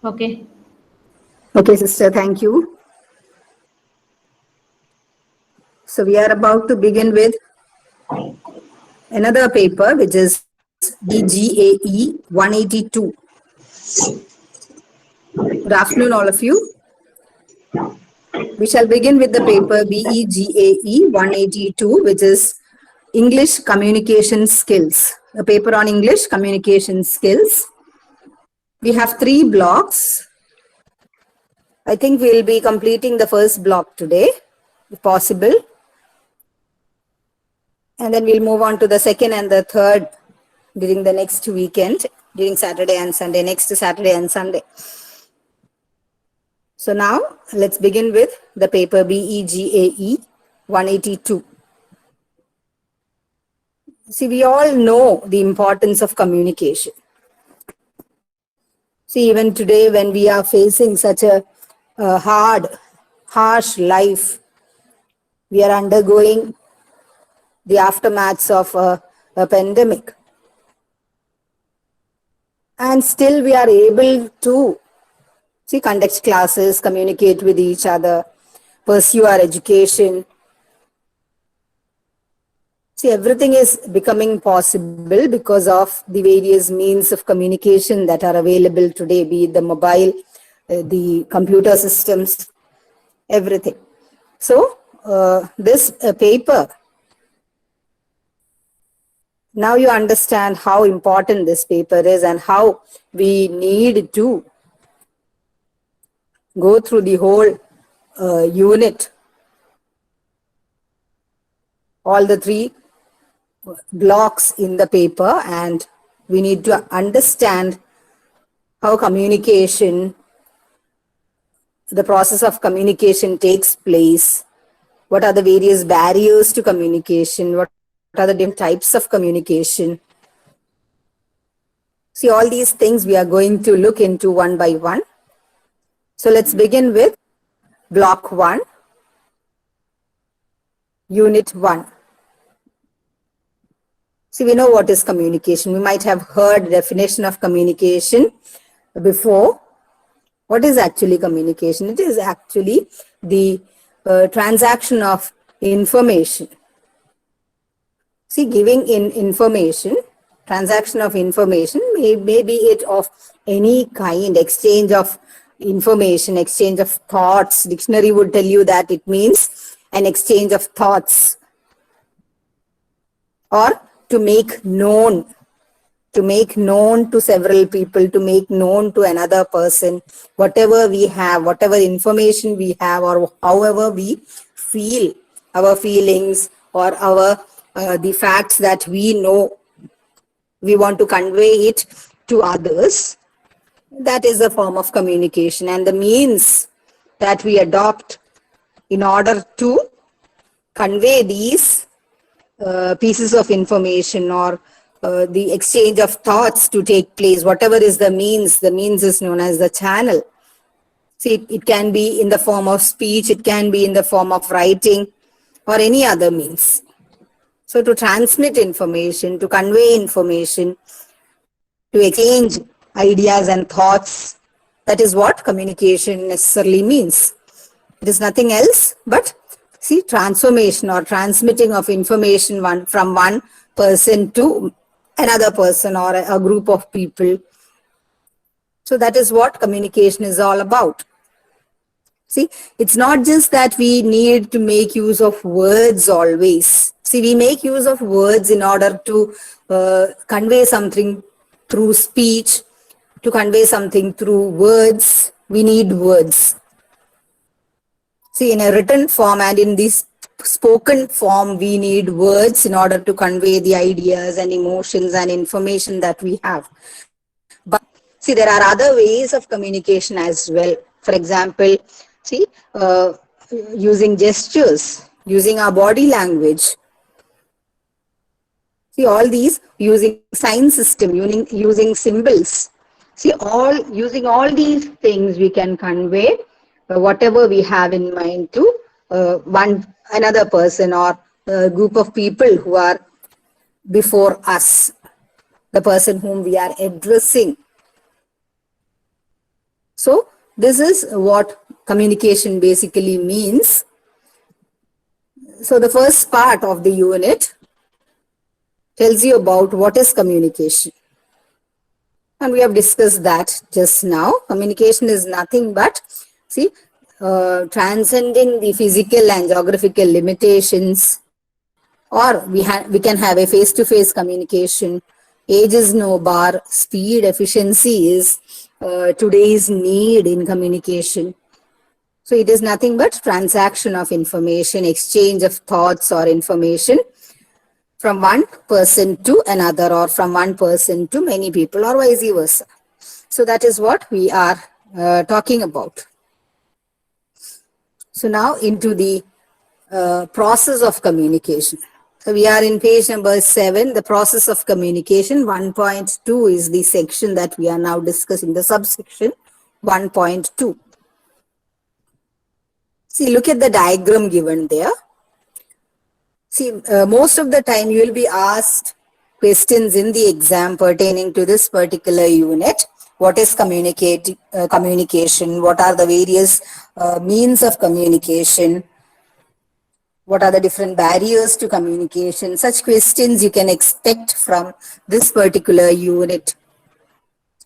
Okay. Okay, sister, thank you. So we are about to begin with another paper, which is BGAE 182. Good afternoon, all of you. We shall begin with the paper BEGAE 182, which is English Communication Skills, a paper on English communication skills. We have 3 blocks. I think we'll be completing the first block today, if possible. And then we'll move on to the second and the third during the next weekend, during Saturday and Sunday, next Saturday and Sunday. So now let's begin with the paper BEGAE 182. See, we all know the importance of communication. See, even today when we are facing such a hard, harsh life, we are undergoing the aftermaths of a pandemic. And still we are able to conduct classes, communicate with each other, pursue our education. See, everything is becoming possible because of the various means of communication that are available today, be it the mobile, the computer systems, everything. So, this paper, now you understand how important this paper is and how we need to go through the whole unit, all the 3 blocks in the paper, and we need to understand how communication, the process of communication takes place, what are the various barriers to communication, what are the different types of communication. See, all these things we are going to look into one by one. So let's begin with block 1, unit 1. See, we know what is communication. We might have heard the definition of communication before. What is actually communication? It is actually the transaction of information. See, giving in information, transaction of information, may be it of any kind, exchange of information, exchange of thoughts. Dictionary would tell you that it means an exchange of thoughts, or to make known to several people, to make known to another person, whatever we have, whatever information we have, or however we feel, our feelings or our the facts that we know, we want to convey it to others. That is a form of communication, and the means that we adopt in order to convey these pieces of information, or the exchange of thoughts to take place, whatever is the means is known as the channel. See, it can be in the form of speech, it can be in the form of writing, or any other means. So to transmit information, to convey information, to exchange ideas and thoughts, that is what communication necessarily means. It is nothing else but, see, transformation or transmitting of information from one person to another person or a group of people. So that is what communication is all about. See, it's not just that we need to make use of words always. See, we make use of words in order to convey something through speech, to convey something through words. We need words. See, in a written form and in this spoken form, we need words in order to convey the ideas and emotions and information that we have. But see, there are other ways of communication as well. For example, see, using gestures, using our body language. See, all these, using sign system, using symbols. See, using all these things, we can convey whatever we have in mind to another person or a group of people who are before us. the person whom we are addressing. So this is what communication basically means. So the first part of the unit tells you about what is communication. And we have discussed that just now. Communication is nothing but, see, transcending the physical and geographical limitations, or we can have a face-to-face communication. Age is no bar. Speed, efficiency is today's need in communication. So it is nothing but transaction of information, exchange of thoughts or information from one person to another, or from one person to many people, or vice versa. So that is what we are talking about. So now into the process of communication. So we are in page number 7, the process of communication. 1.2 is the section that we are now discussing, the subsection 1.2. See, look at the diagram given there. See, most of the time you will be asked questions in the exam pertaining to this particular unit. What is communication? What are the various means of communication? What are the different barriers to communication? Such questions you can expect from this particular unit.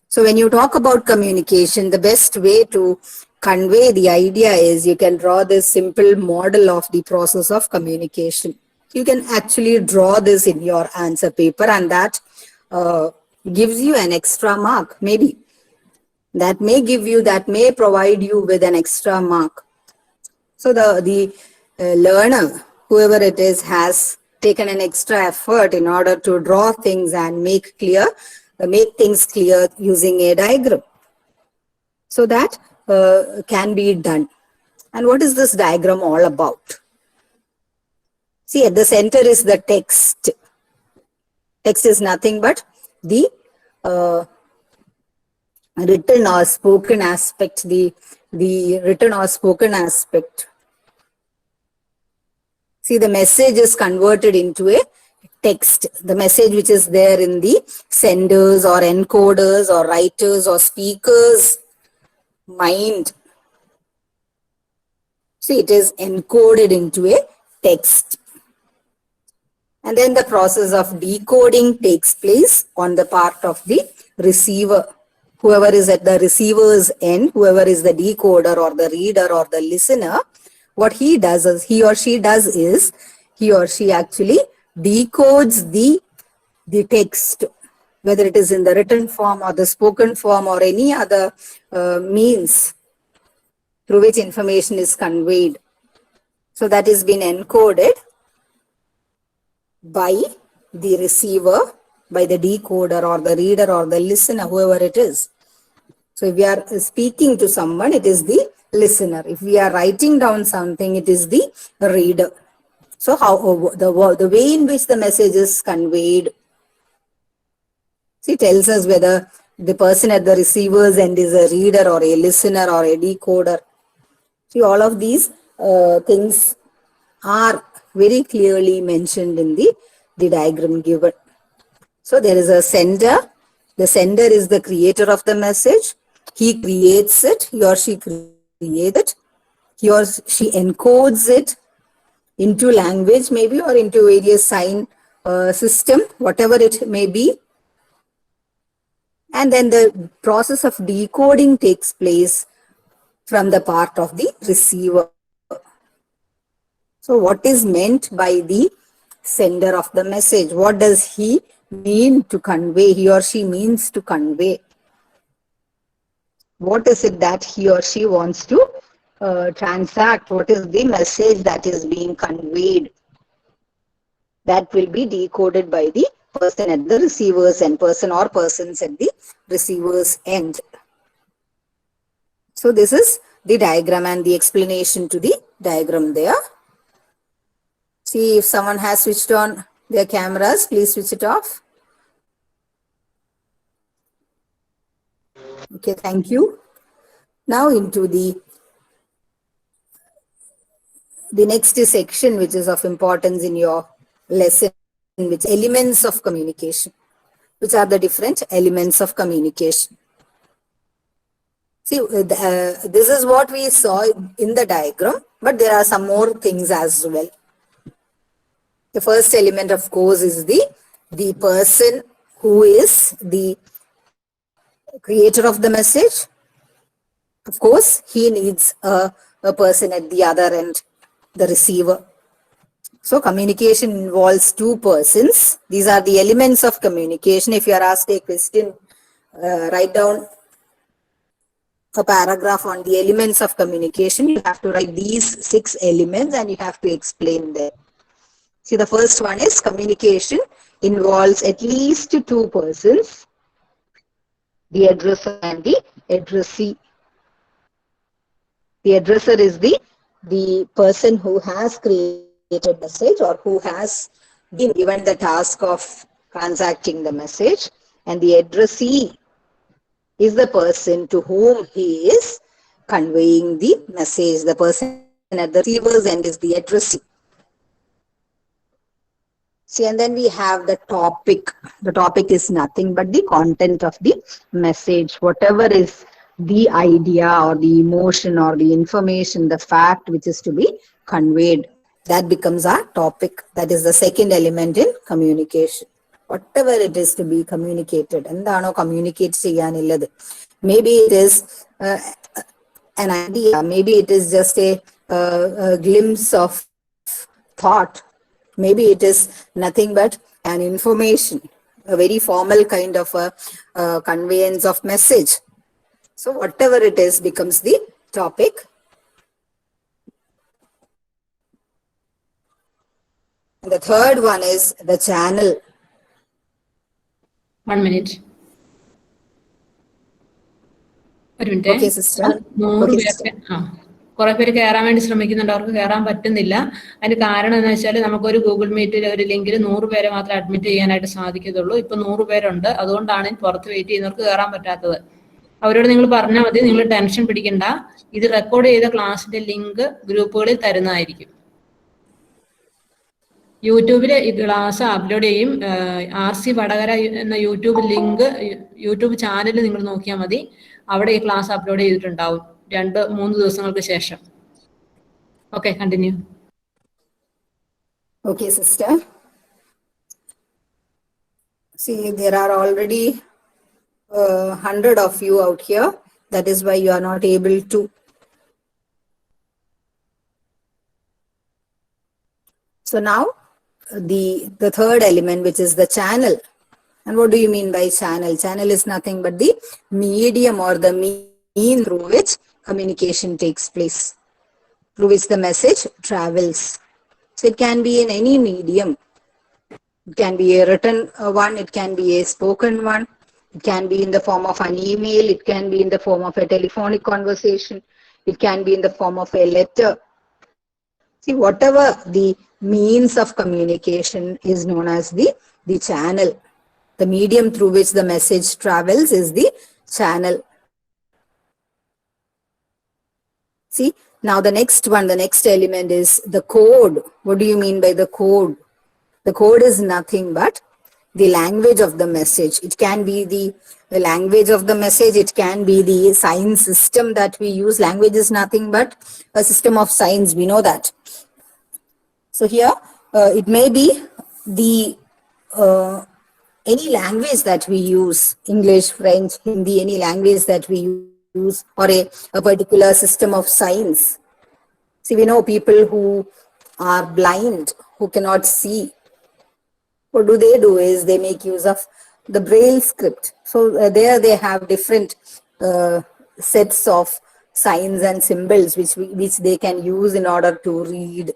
So when you talk about communication, the best way to convey the idea is you can draw this simple model of the process of communication. You can actually draw this in your answer paper, and that gives you an extra mark, maybe. That may provide you with an extra mark. So the learner, whoever it is, has taken an extra effort in order to draw things and make things clear using a diagram. So that can be done. And what is this diagram all about? See, at the center is the text. Text is nothing but the written or spoken aspect, the written or spoken aspect. See, the message is converted into a text. The message which is there in the senders or encoders or writers or speakers' mind. See, it is encoded into a text. And then the process of decoding takes place on the part of the receiver. Whoever is at the receiver's end, whoever is the decoder or the reader or the listener, what he or she actually decodes the text, whether it is in the written form or the spoken form or any other means through which information is conveyed. So that is been encoded by the receiver, by the decoder or the reader or the listener, whoever it is. So if we are speaking to someone, it is the listener. If we are writing down something, it is the reader. So how the way in which the message is conveyed, see, tells us whether the person at the receiver's end is a reader or a listener or a decoder. See, all of these things are very clearly mentioned in the diagram given. So there is a sender. The sender is the creator of the message. He creates it, he or she creates it. He or she encodes it into language maybe, or into various sign system, whatever it may be. And then the process of decoding takes place from the part of the receiver. So what is meant by the sender of the message? What does he mean to convey? He or she means to convey. What is it that he or she wants to transact? What is the message that is being conveyed? That will be decoded by the person at the receiver's end, person or persons at the receiver's end. So this is the diagram and the explanation to the diagram there. See, if someone has switched on their cameras, please switch it off. Okay, thank you. Now into the next section, which is of importance in your lesson, which elements of communication. which are the different elements of communication. See, this is what we saw in the diagram, but there are some more things as well. The first element, of course, is the person who is the creator of the message. Of course, he needs a person at the other end, the receiver. So communication involves two persons. These are the elements of communication. If you are asked a question, write down a paragraph on the elements of communication. You have to write these 6 elements and you have to explain them. See, the first one is communication involves at least two persons, the addresser and the addressee. The addresser is the person who has created a message or who has been given the task of transacting the message, and the addressee is the person to whom he is conveying the message. The person at the receiver's end is the addressee. See, and then we have the topic. The topic is nothing but the content of the message. Whatever is the idea or the emotion or the information, the fact which is to be conveyed, that becomes our topic. That is the second element in communication. Whatever it is to be communicated. Endano communicate cheyanillathu. Maybe it is an idea. Maybe it is just a glimpse of thought. Maybe it is nothing but an information, a very formal kind of a conveyance of message. So whatever it is becomes the topic. And the third one is the channel. 1 minute. ഒരു minute. Okay, sister. 100 പേർക്ക് കുറെ പേര് കയറാൻ വേണ്ടി ശ്രമിക്കുന്നുണ്ട്, അവർക്ക് കയറാൻ പറ്റുന്നില്ല. അതിന് കാരണം എന്ന് വെച്ചാൽ നമുക്കൊരു ഗൂഗിൾ മീറ്റിൽ ഒരു ലിങ്കിൽ 100 പേരെ മാത്രമേ അഡ്മിറ്റ് ചെയ്യാനായിട്ട് സാധിക്കത്തുള്ളൂ. ഇപ്പൊ 100 പേരുണ്ട്, അതുകൊണ്ടാണ് പുറത്ത് വെയിറ്റ് ചെയ്യുന്നവർക്ക് കയറാൻ പറ്റാത്തത്. അവരോട് നിങ്ങൾ പറഞ്ഞാൽ മതി, നിങ്ങൾ ടെൻഷൻ പിടിക്കണ്ട, ഇത് റെക്കോർഡ് ചെയ്ത ക്ലാസിന്റെ ലിങ്ക് ഗ്രൂപ്പുകളിൽ തരുന്നതായിരിക്കും. യൂട്യൂബിൽ ഈ ക്ലാസ് അപ്ലോഡ് ചെയ്യും. RC വടകര എന്ന യൂട്യൂബ് ലിങ്ക്, യൂട്യൂബ് ചാനൽ നിങ്ങൾ നോക്കിയാൽ മതി, അവിടെ ഈ ക്ലാസ് അപ്ലോഡ് ചെയ്തിട്ടുണ്ടാവും 2-3 ദിവസങ്ങൾക്ക് ശേഷം. Okay, continue. Okay, sister. See, there are already 100 of you out here. That is why you are not able to. So now the third element, which is the channel. And what do you mean by channel? Channel is nothing but the medium or the mean through which communication takes place, through which the message travels. So it can be in any medium. It can be a written one, it can be a spoken one, it can be in the form of an email, it can be in the form of a telephonic conversation, it can be in the form of a letter. See, whatever the means of communication is known as the channel. The medium through which the message travels is the channel. See, now the next one, the next element is the code. What do you mean by the code? The code is nothing but the language of the message. It can be the language of the message. It can be the sign system that we use. Language is nothing but a system of signs. We know that. So here, it may be the any language that we use, English, French, Hindi, any language that we use, or a particular system of signs. See, we know people who are blind, who cannot see. What do is they make use of the Braille script. So there they have different sets of signs and symbols which they can use in order to read.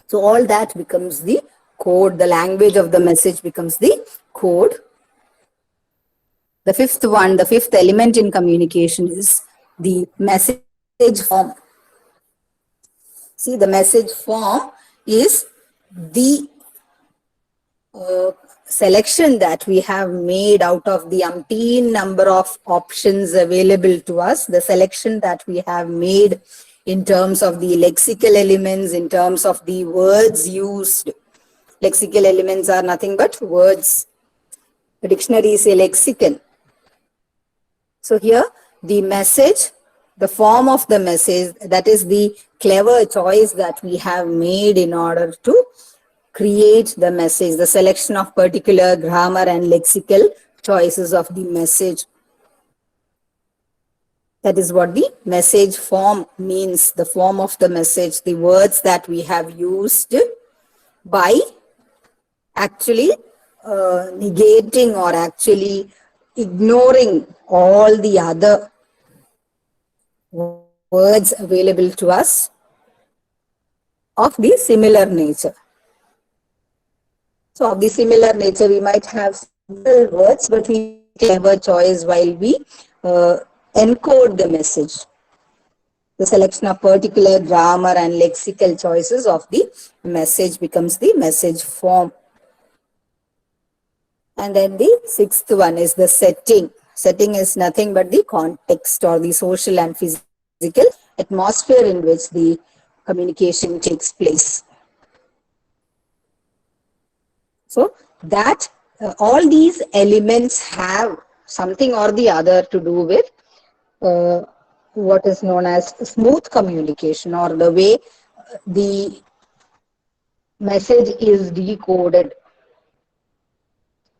So all that becomes the code. The language of the message becomes the code. The fifth one, the fifth element in communication is the message form. See, the message form is the selection that we have made out of the umpteen number of options available to us, the selection that we have made in terms of the lexical elements, in terms of the words used. Lexical elements are nothing but words. A dictionary is a lexicon. So here the message, the form of the message, that is the clever choice that we have made in order to create the message, the selection of particular grammar and lexical choices of the message. That is what the message form means, the form of the message, the words that we have used by actually negating or actually ignoring all the other words available to us of the similar nature. So of the similar nature, we might have several words, but we clever choice while we encode the message. The selection of particular grammar and lexical choices of the message becomes the message form. And then the sixth one is the setting. Setting is nothing but the context or the social and physical atmosphere in which the communication takes place. So that all these elements have something or the other to do with what is known as smooth communication, or the way the message is decoded.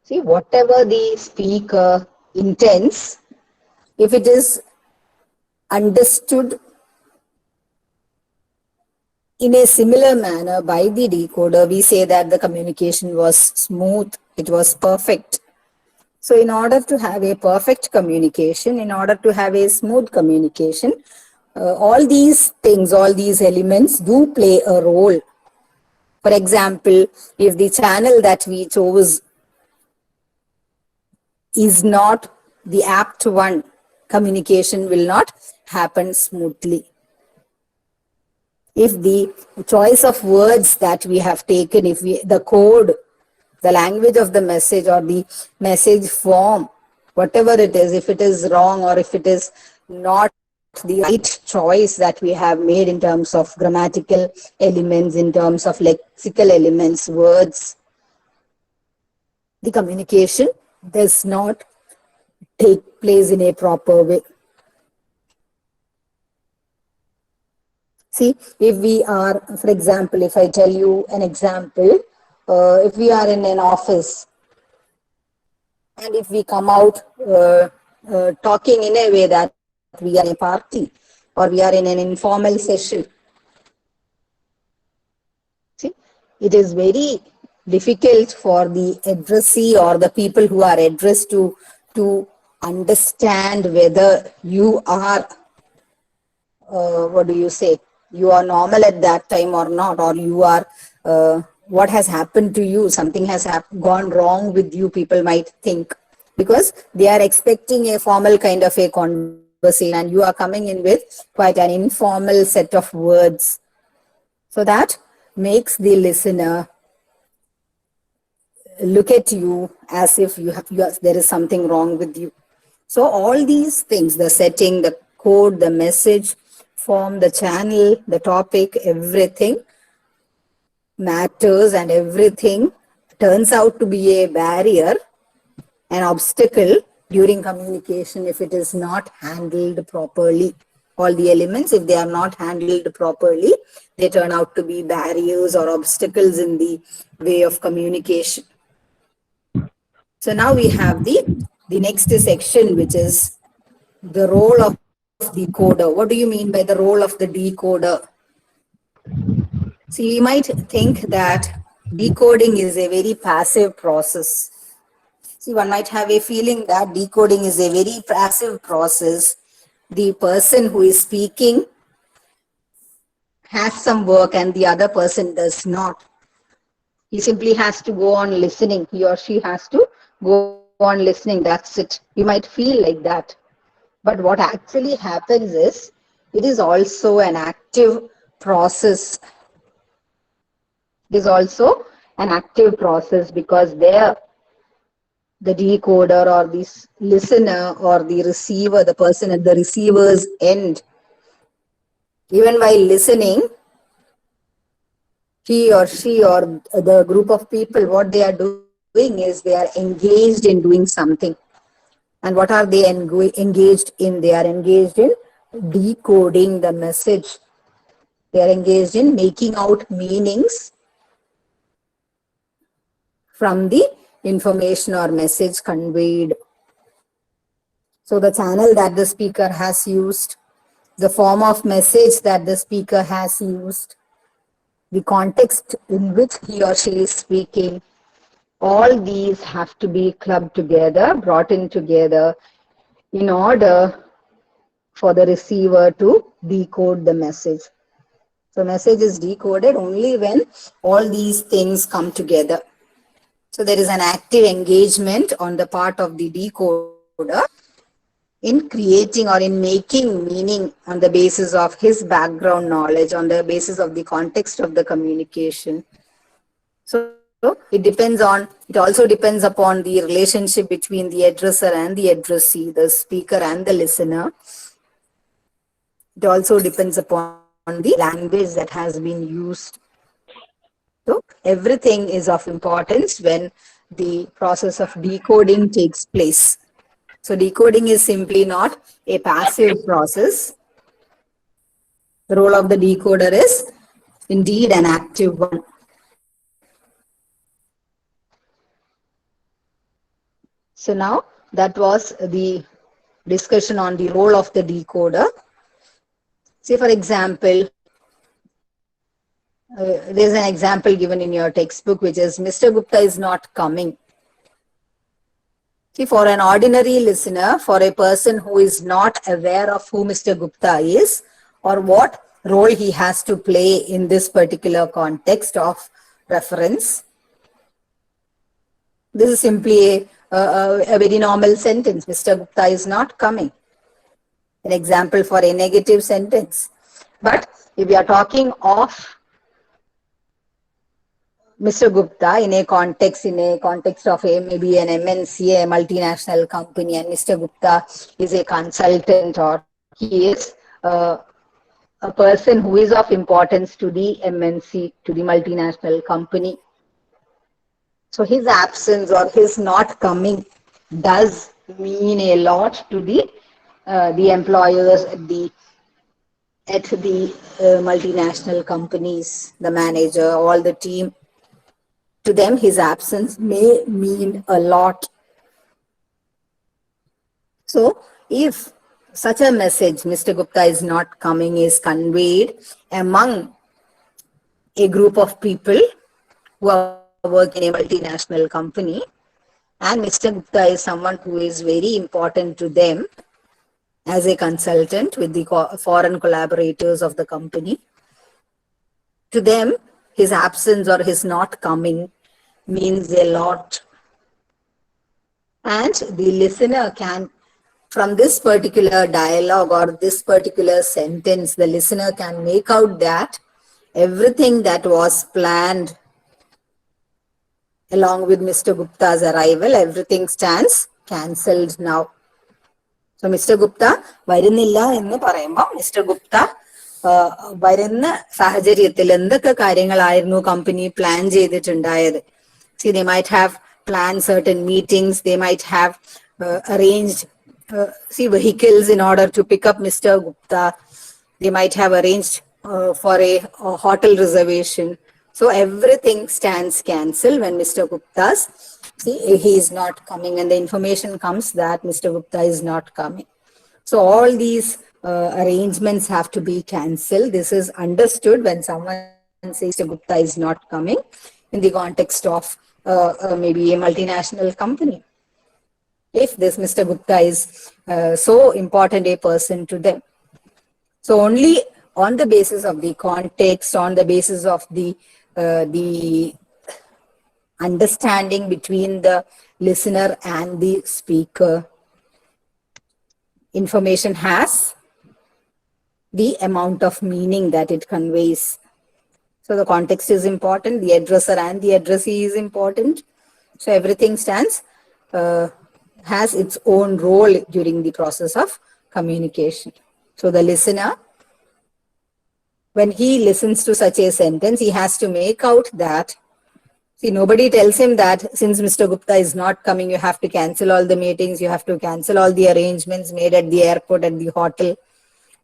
See, whatever the speaker intends, if it is understood in a similar manner by the decoder, we say that the communication was smooth, it was perfect. So in order to have a perfect communication, in order to have a smooth communication, all these things, all these elements do play a role. For example, if the channel that we chose is not the apt one, communication will not happen smoothly. If the choice of words that we have taken, if the code, the language of the message or the message form, whatever it is, if it is wrong or if it is not the right choice that we have made in terms of grammatical elements, in terms of lexical elements, words, the communication does not take place in a proper way. See, if we are, for example, if I tell you an example, if we are in an office and if we come out talking in a way that we are in a party or we are in an informal session, see, it is very difficult for the addressee or the people who are addressed to understand whether you are what do you say, you are normal at that time or not, or you are what has happened to you, something has gone wrong with you, people might think, because they are expecting a formal kind of a conversation and you are coming in with quite an informal set of words. So that makes the listener look at you as if there is something wrong with you. So all these things, the setting, the code, the message form, the channel, the topic, everything matters, and everything turns out to be a barrier, an obstacle during communication if it is not handled properly. All the elements, if they are not handled properly, they turn out to be barriers or obstacles in the way of communication. So now we have the next section, which is the role of decoder. What do you mean by the role of the decoder? See, you might think that decoding is a very passive process. See, one might have a feeling that decoding is a very passive process. The person who is speaking has some work and the other person does not. He simply has to go on listening. He or she has to go on listening. That's it. You might feel like that. But what actually happens is, it is also an active process. It is also an active process because there, the decoder or the listener or the receiver, the person at the receiver's end, even while listening, he or she or the group of people, what they are doing doing is they are engaged in doing something. And what are they engaged in? They are engaged in decoding the message. They are engaged in making out meanings from the information or message conveyed. So the channel that the speaker has used, the form of message that the speaker has used, the context in which he or she is speaking, all these have to be clubbed together, brought in together in order for the receiver to decode the message. So message is decoded only when all these things come together. So there is an active engagement on the part of the decoder in creating or in making meaning on the basis of his background knowledge, on the basis of the context of the communication. So it also depends upon the relationship between the addresser and the addressee, the speaker and the listener. It also depends upon the language that has been used. So everything is of importance when the process of decoding takes place. So decoding is simply not a passive process. The role of the decoder is indeed an active one. So now that was the discussion on the role of the decoder. Say for example, there's an example given in your textbook which is Mr. Gupta is not coming. See, for an ordinary listener, for a person who is not aware of who Mr. Gupta is or what role he has to play in this particular context of reference, this is simply a very normal sentence. Mr. Gupta is not coming. An example for a negative sentence. But if we are talking of Mr. Gupta in a context of maybe an MNC, a multinational company, and Mr. Gupta is a consultant or he is a person who is of importance to the MNC, to the multinational company. So his absence or his not coming does mean a lot to the employers at the multinational companies, the manager, all the team. To them, his absence may mean a lot. So, if such a message, Mr. Gupta is not coming, is conveyed among a group of people who are working in a multinational company, and Mr. Gupta is someone who is very important to them as a consultant with the foreign collaborators of the company, to them, his absence or his not coming means a lot. And the listener can, from this particular dialogue or this particular sentence, the listener can make out that everything that was planned along with Mr. Gupta's arrival, everything stands cancelled now. So Mr. Gupta വരുന്നില്ല എന്ന് പറയുമ്പോൾ mister Gupta വരുന്ന സാഹചര്യത്തിൽ എന്തൊക്കെ കാര്യങ്ങളായിരുന്നു company plan ചെയ്തിട്ടുണ്ടായത്? See, they might have planned certain meetings, they might have arranged vehicles in order to pick up Mr. Gupta, they might have arranged for a hotel reservation. So everything stands cancelled when Mr. Gupta's, he is not coming and the information comes that Mr. Gupta is not coming. So all these arrangements have to be cancelled. This is understood when someone says Mr. Gupta is not coming in the context of maybe a multinational company. If this Mr. Gupta is so important a person to them. So only on the basis of the context, on the basis of the understanding between the listener and the speaker, information has the amount of meaning that it conveys. So the context is important, the addresser and the addressee is important. So everything has its own role during the process of communication. So the listener, when he listens to such a sentence, he has to make out that See, nobody tells him that since Mr. Gupta is not coming, you have to cancel all the meetings, you have to cancel all the arrangements made at the airport, at the hotel.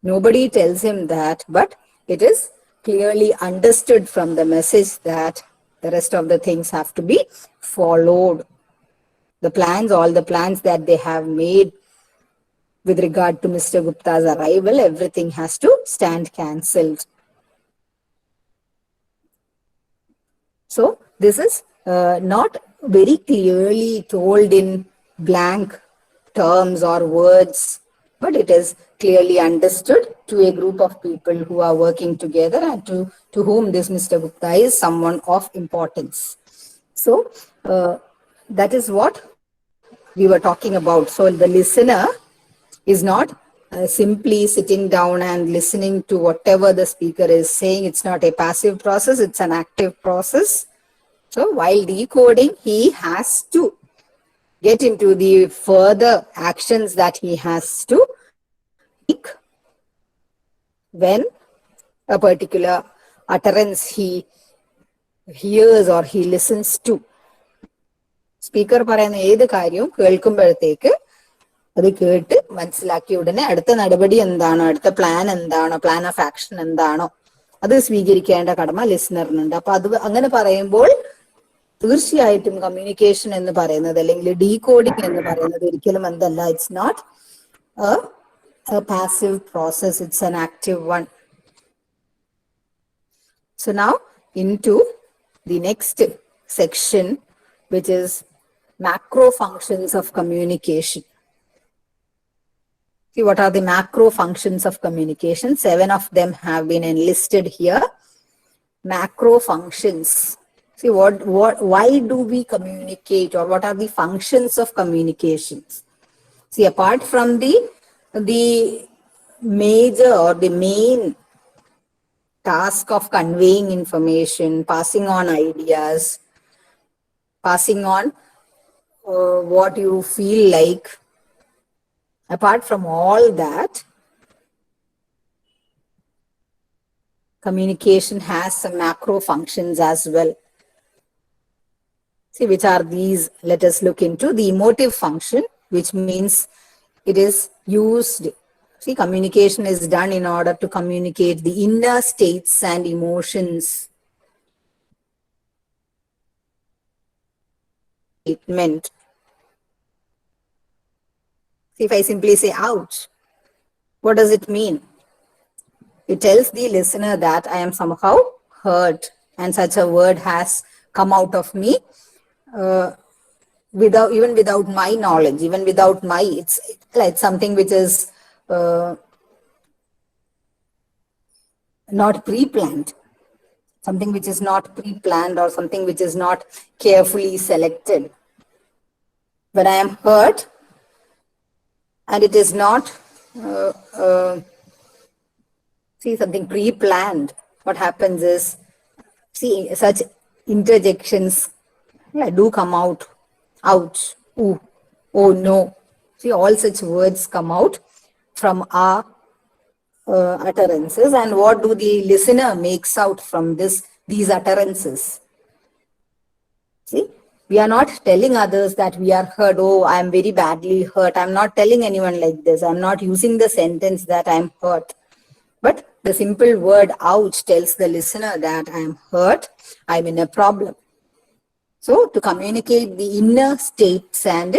Nobody tells him that, but it is clearly understood from the message that the rest of the things have to be followed. The plans, all the plans that they have made with regard to Mr. Gupta's arrival, everything has to stand cancelled. So this is not very clearly told in blank terms or words, but it is clearly understood to a group of people who are working together and to whom this Mr. Gupta is someone of importance. So that is what we were talking about. So the listener is not simply sitting down and listening to whatever the speaker is saying. It's not a passive process, it's an active process. So while decoding, he has to get into the further actions that he has to take when a particular utterance he hears or he listens to. Speaker പറയുന്ന ഏത് കാര്യവും കേൾക്കുമ്പോഴത്തേക്ക് അത് കേട്ട് മനസ്സിലാക്കി ഉടനെ അടുത്ത നടപടി എന്താണോ, അടുത്ത പ്ലാൻ എന്താണോ, പ്ലാൻ ഓഫ് ആക്ഷൻ എന്താണോ, അത് സ്വീകരിക്കേണ്ട കടമ ലിസണറിനുണ്ട്. അപ്പൊ അത് അങ്ങനെ പറയുമ്പോൾ തീർച്ചയായിട്ടും കമ്മ്യൂണിക്കേഷൻ എന്ന് പറയുന്നത് അല്ലെങ്കിൽ ഡീകോഡിംഗ് എന്ന് പറയുന്നത് ഒരിക്കലും എന്തല്ല, it's not a passive process, it's an active one. So now into the next section, which is macro functions of communication. See, what are the macro functions of communication? 7 of them have been enlisted here. Macro functions. See, why do we communicate, or what are the functions of communications? See, apart from the major or the main task of conveying information, passing on ideas, passing on what you feel like, apart from all that, communication has some macro functions as well. See, which are these? Let us look into the emotive function, which means it is used. See, communication is done in order to communicate the inner states and emotions. Statement. See, if I simply say, ouch, what does it mean? It tells the listener that I am somehow hurt and such a word has come out of me without my knowledge, even without my, it's like something which is not pre-planned, something which is not pre-planned or something which is not carefully selected. When I am hurt and it is not see something pre-planned, what happens is, see, such interjections do come out. Ouch, ooh, oh no. See, all such words come out from our utterances, and what do the listener makes out from these utterances? See, we are not telling others that we are hurt. Oh, I am very badly hurt. I'm not telling anyone like this. I'm not using the sentence that I'm hurt. But the simple word ouch tells the listener that I'm hurt, I'm in a problem. So to communicate the inner states and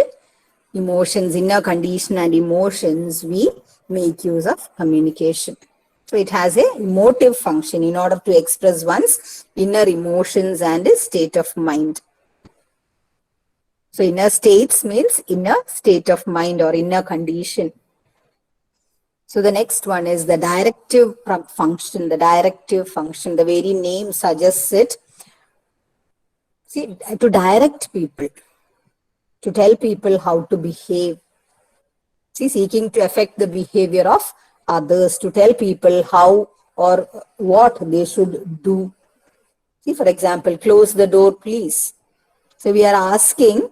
emotions, inner condition and emotions, we make use of communication. So it has a emotive function in order to express one's inner emotions and state of mind. So inner states means inner state of mind or inner condition. So the next one is the directive function. The directive function, the very name suggests it. See, to direct people, to tell people how to behave. See, seeking to affect the behavior of others, to tell people how or what they should do. See, for example, close the door, please. So we are asking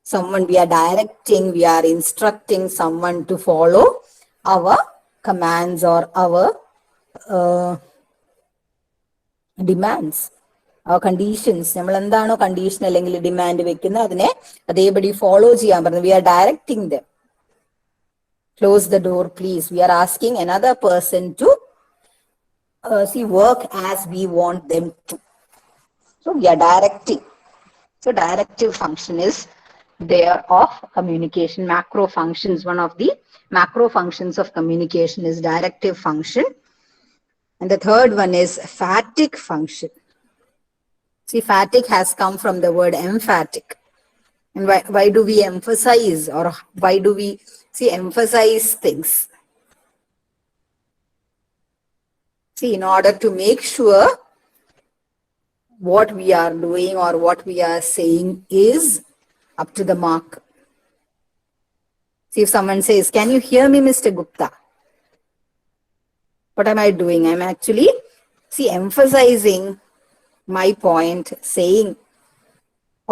someone, we are directing, we are instructing someone to follow our commands or our demands. our conditions, നമ്മൾ എന്താണോ condition അല്ലെങ്കിൽ demand വെക്കുന്നത് അതിനെ അതേപടി follow ചെയ്യാൻ പറഞ്ഞു. We are directing them. Close the door, please. We are asking another person to work as we want them to. So we are directing. So directive function is there of communication. Macro functions, one of the macro functions of communication is directive function. And the third one is emphatic function. See, emphatic has come from the word emphatic. And why do we emphasize, or why do we emphasize things? See, in order to make sure what we are doing or what we are saying is up to the mark. See, if someone says, "Can you hear me, Mr. Gupta?" What am I doing? I'm actually, emphasizing my point, saying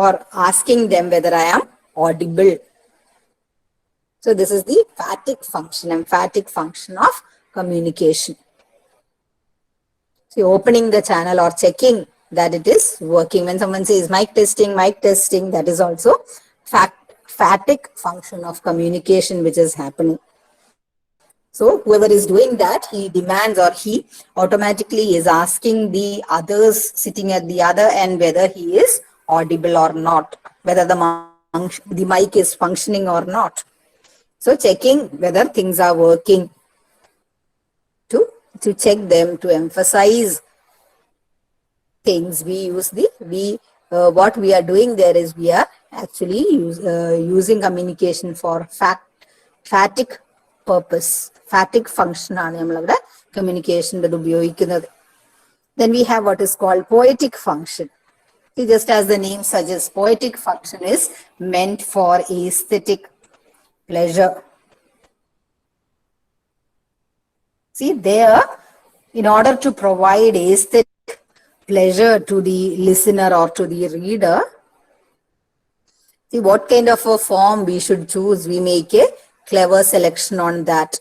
or asking them whether I am audible. So this is the emphatic function of communication. See, opening the channel or checking that it is working. When someone says mic testing, that is also emphatic function of communication which is happening. So whoever is doing that, he demands or he automatically is asking the others sitting at the other end whether he is audible or not, whether the mic is functioning or not. So checking whether things are working, to check them, to emphasize things, we use what we are doing there is we are actually using communication for emphatic purpose. Emphatic function ആണ് നമ്മളവിടെ communication ഉപയോഗിക്കുന്നത്. Then we have what is called poetic function. See, just as the name suggests, poetic function is meant for aesthetic pleasure. See, there, in order to provide aesthetic pleasure to the listener or to the reader, see what kind of a form we should choose. We make a clever selection on that.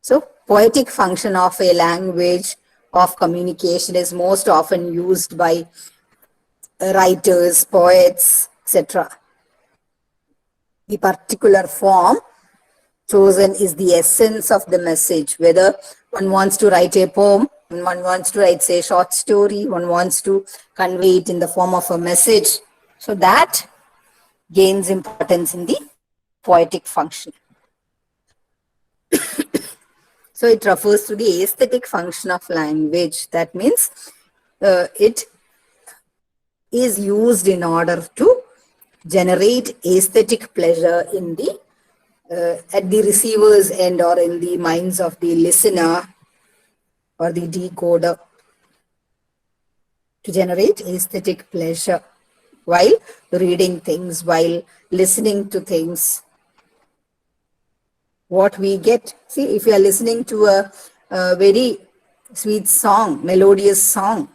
So, poetic function of a language of communication is most often used by writers, poets, etc. The particular form chosen is the essence of the message. Whether one wants to write a poem, one wants to write, say, a short story, one wants to convey it in the form of a message. So that gains importance in the poetic function. So it refers to the aesthetic function of language. That means it is used in order to generate aesthetic pleasure in the at the receiver's end or in the minds of the listener or the decoder, to generate aesthetic pleasure while reading things, while listening to things. What we get, see, if you are listening to a very sweet song, melodious song,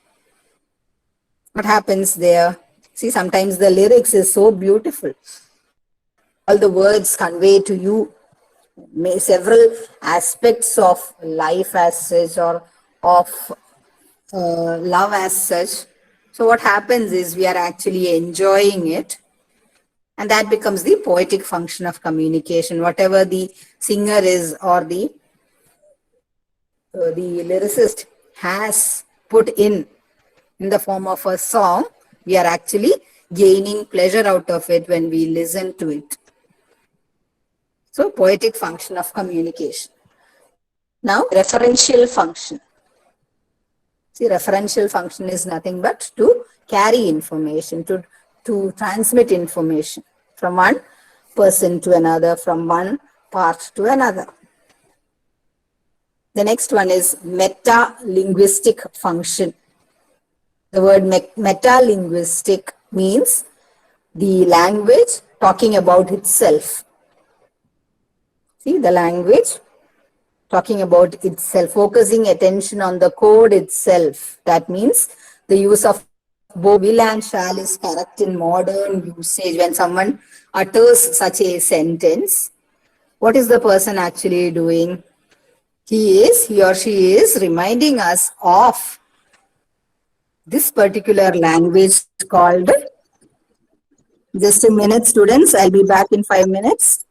what happens there? See, sometimes the lyrics is so beautiful. All the words convey to you several aspects of life as such, or of love as such. So what happens is we are actually enjoying it, and that becomes the poetic function of communication. Whatever the singer is or the lyricist has put in the form of a song, we are actually gaining pleasure out of it when we listen to it. So, poetic function of communication. Now, referential function. See, referential function is nothing but to carry information, to transmit information from one person to another, from one part to another. The next one is meta-linguistic function. The word meta-linguistic means the language talking about itself. See, the language talking about itself, focusing attention on the code itself. That means the use of both will and shall is correct in modern usage. When someone utters such a sentence, what is the person actually doing? He or she is reminding us of this particular language called, just a minute students, I'll be back in 5 minutes.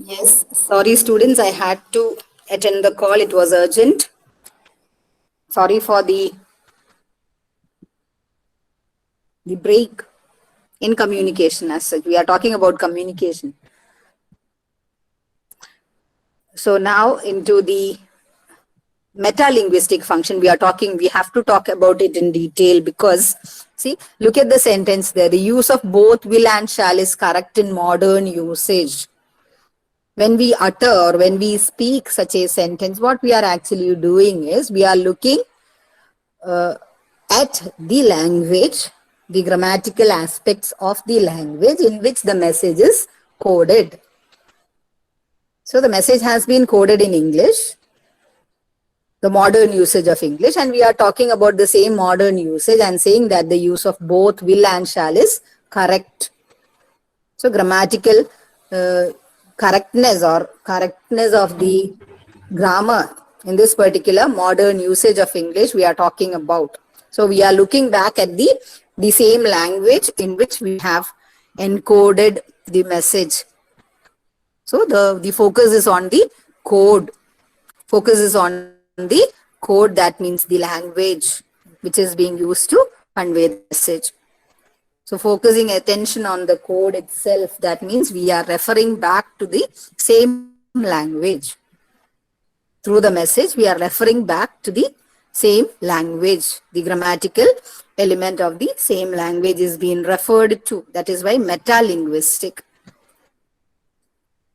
Yes, sorry students, I had to attend the call. It was urgent. Sorry for the break in communication as such. We are talking about communication. So now into the meta-linguistic function, we have to talk about it in detail because, see, look at the sentence there. The use of both will and shall is correct in modern usage. When we utter or when we speak such a sentence, what we are actually doing is we are looking at the language, the grammatical aspects of the language in which the message is coded. So the message has been coded in English, the modern usage of English, and we are talking about the same modern usage and saying that the use of both will and shall is correct. So grammatical correctness or correctness of the grammar in this particular modern usage of English we are talking about. So we are looking back at the same language in which we have encoded the message. So the focus is on the code. Focus is on the code, that means the language which is being used to convey the message. So focusing attention on the code itself, that means we are referring back to the same language. Through the message, we are referring back to the same language. The grammatical element of the same language is being referred to. That is why meta-linguistic.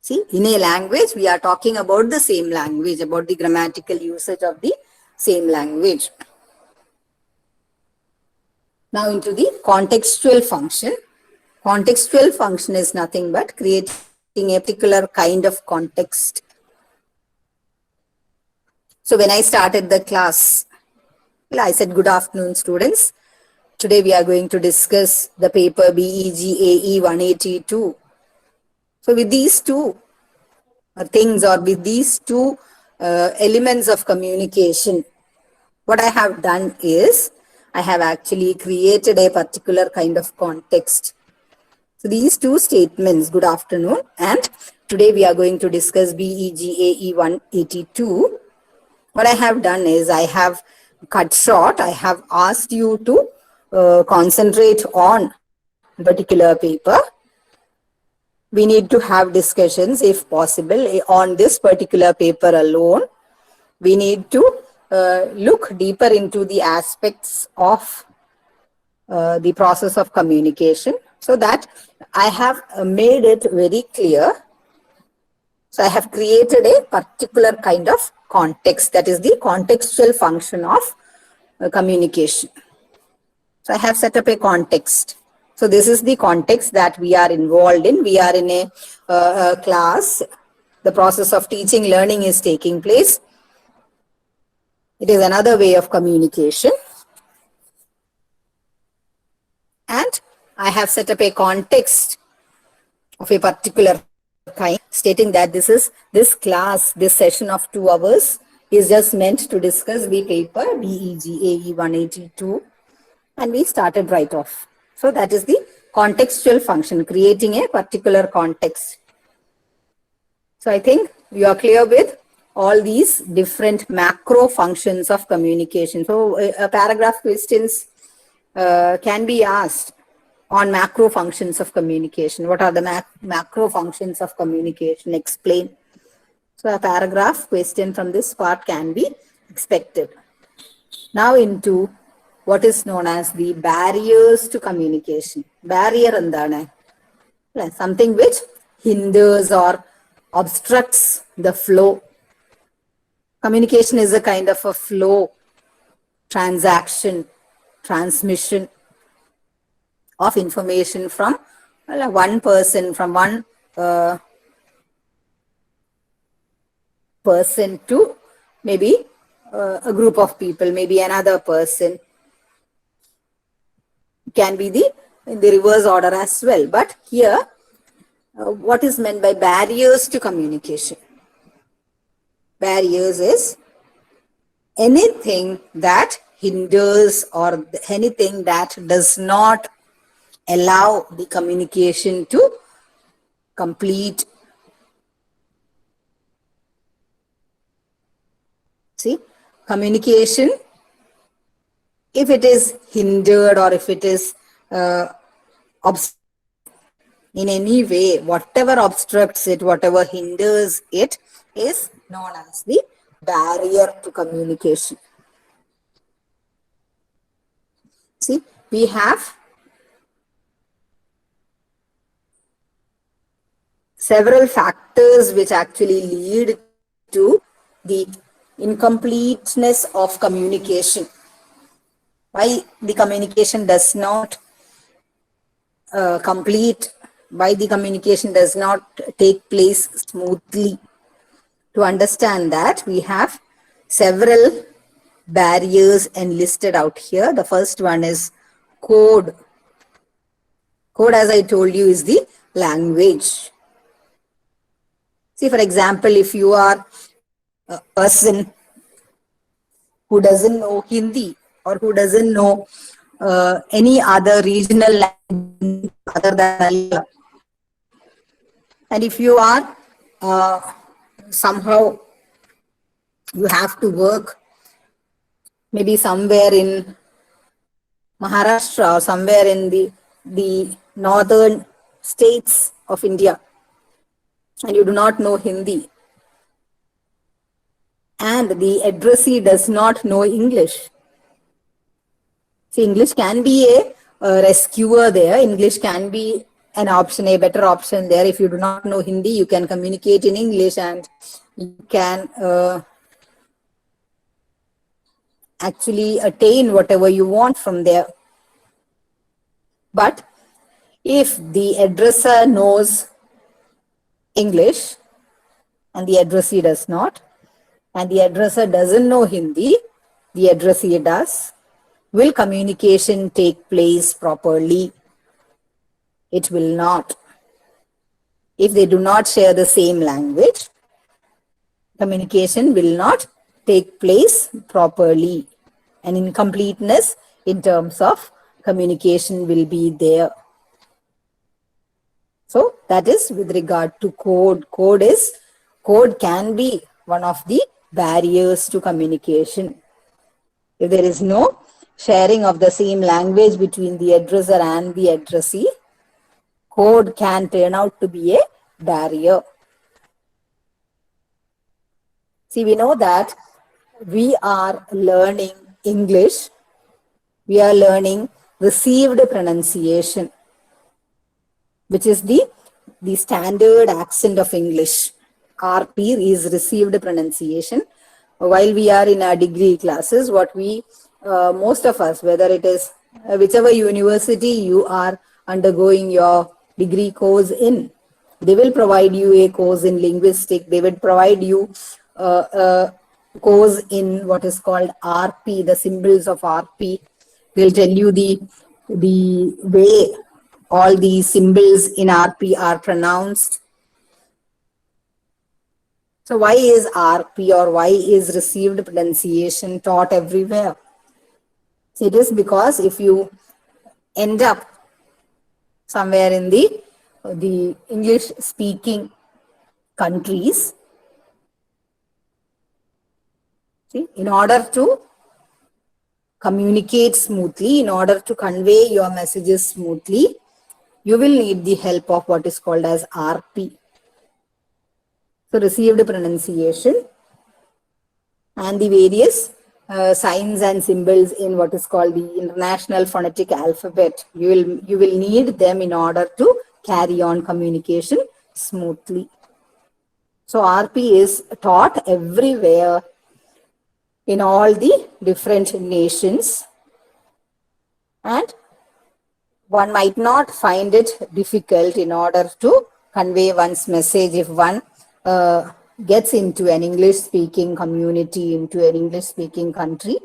See, in a language, we are talking about the same language, about the grammatical usage of the same language. Now into the contextual function. Contextual function is nothing but creating a particular kind of context. So when I started the class, I said, good afternoon, students. Today we are going to discuss the paper BEGAE 182. So with these two things or with these two elements of communication, what I have done is I have actually created a particular kind of context. So these two statements, good afternoon, and today we are going to discuss BEGAE 182. What I have done is I have cut short, I have asked you to concentrate on a particular paper. We need to have discussions, if possible, on this particular paper alone. We need to look deeper into the aspects of the process of communication, so that I have made it very clear. So I have created a particular kind of context, that is the contextual function of communication. So I have set up a context. So this is the context that we are involved in. We are in a class. The process of teaching, learning is taking place. It is another way of communication. And I have set up a context of a particular kind, stating that this class, this session of 2 hours is just meant to discuss the paper BEGAE 182, and we started right off. So that is the contextual function, creating a particular context. So I think you are clear with all these different macro functions of communication. So a paragraph questions can be asked on macro functions of communication. What are the macro functions of communication? Explain. So a paragraph question from this part can be expected. Now into what is known as the barriers to communication. Barrier endana? Something which hinders or obstructs the flow. Communication is a kind of a flow, transaction, transmission of information from one person, from one person to maybe a group of people, maybe another person. Can be in the reverse order as well. But here, what is meant by barriers to communication? Barriers is anything that hinders or anything that does not allow the communication to complete. See, communication, if it is hindered or if it is in any way, whatever obstructs it, whatever hinders it is known as the barrier to communication. See, we have several factors which actually lead to the incompleteness of communication. Why the communication does not complete, why the communication does not take place smoothly. To understand that, we have several barriers enlisted out here. The first one is code. Code, as I told you, is the language. See, for example, if you are a person who doesn't know Hindi or who doesn't know any other regional language other than Malayalam, and if you are somehow you have to work maybe somewhere in Maharashtra or somewhere in the northern states of India, and you do not know Hindi, and the addressee does not know English. See, English can be a rescuer there. English can be an option, a better option there. If you do not know Hindi, you can communicate in English and you can actually attain whatever you want from there. But if the addresser knows English and the addressee does not, and the addresser doesn't know Hindi, the addressee does, will communication take place properly? It will not. If they do not share the same language, communication will not take place properly. And incompleteness in terms of communication will be there. So that is with regard to code. Code can be one of the barriers to communication. If there is no sharing of the same language between the addresser and the addressee, code can turn out to be a barrier. See, we know that we are learning English, we are learning received pronunciation, which is the standard accent of English. RP is received pronunciation. While we are in our degree classes, what we, most of us, whether it is whichever university you are undergoing your degree course in, they will provide you a course in linguistic. They will provide you a course in what is called RP, the symbols of RP. They'll tell you the way all these symbols in RP are pronounced. So why is RP or why is received pronunciation taught everywhere? It is because if you end up somewhere in the English speaking countries, see, in order to communicate smoothly, in order to convey your messages smoothly, you will need the help of what is called as RP. So received pronunciation and the various signs and symbols in what is called the International Phonetic Alphabet. You will need them in order to carry on communication smoothly. So RP is taught everywhere in all the different nations, and one might not find it difficult in order to convey one's message if one gets into an English speaking community, into an English speaking country,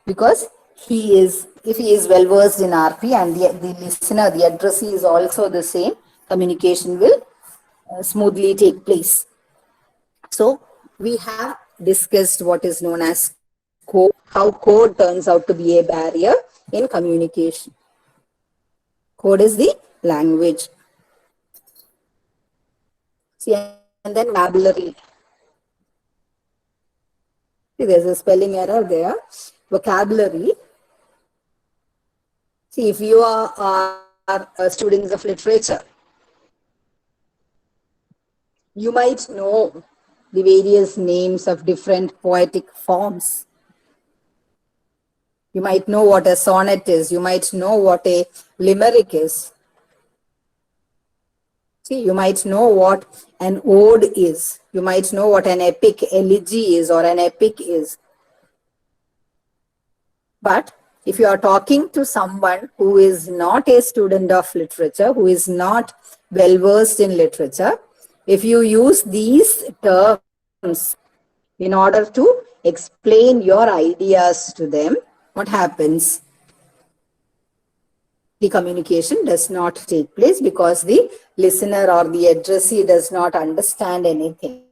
because if he is well versed in RP and the listener, the addressee is also the same, communication will smoothly take place. So we have discussed what is known as code, how code turns out to be a barrier in communication. Code is the language. See, and then vocabulary. See, there's a spelling error there. Vocabulary. See, if you are students of literature, you might know the various names of different poetic forms. You might know what a sonnet is. You might know what a limerick is. See, you might know what an ode is. You might know what an epic elegy is or an epic is. But if you are talking to someone who is not a student of literature, who is not well versed in literature, if you use these terms in order to explain your ideas to them, what happens? The communication does not take place because the listener or the addressee does not understand anything.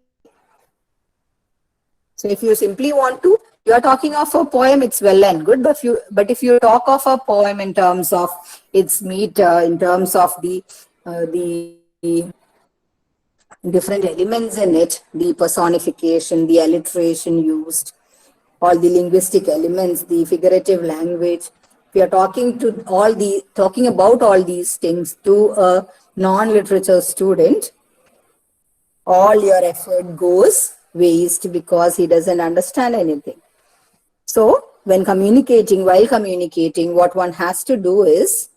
So if you simply want to, you are talking of a poem, it's well and good, but if you talk of a poem in terms of its meter, in terms of the different elements in it, the personification, the alliteration used, all the linguistic elements, the figurative language. We are talking about all these things to a non-literature student. All your effort goes waste because he doesn't understand anything. So while communicating, what one has to do is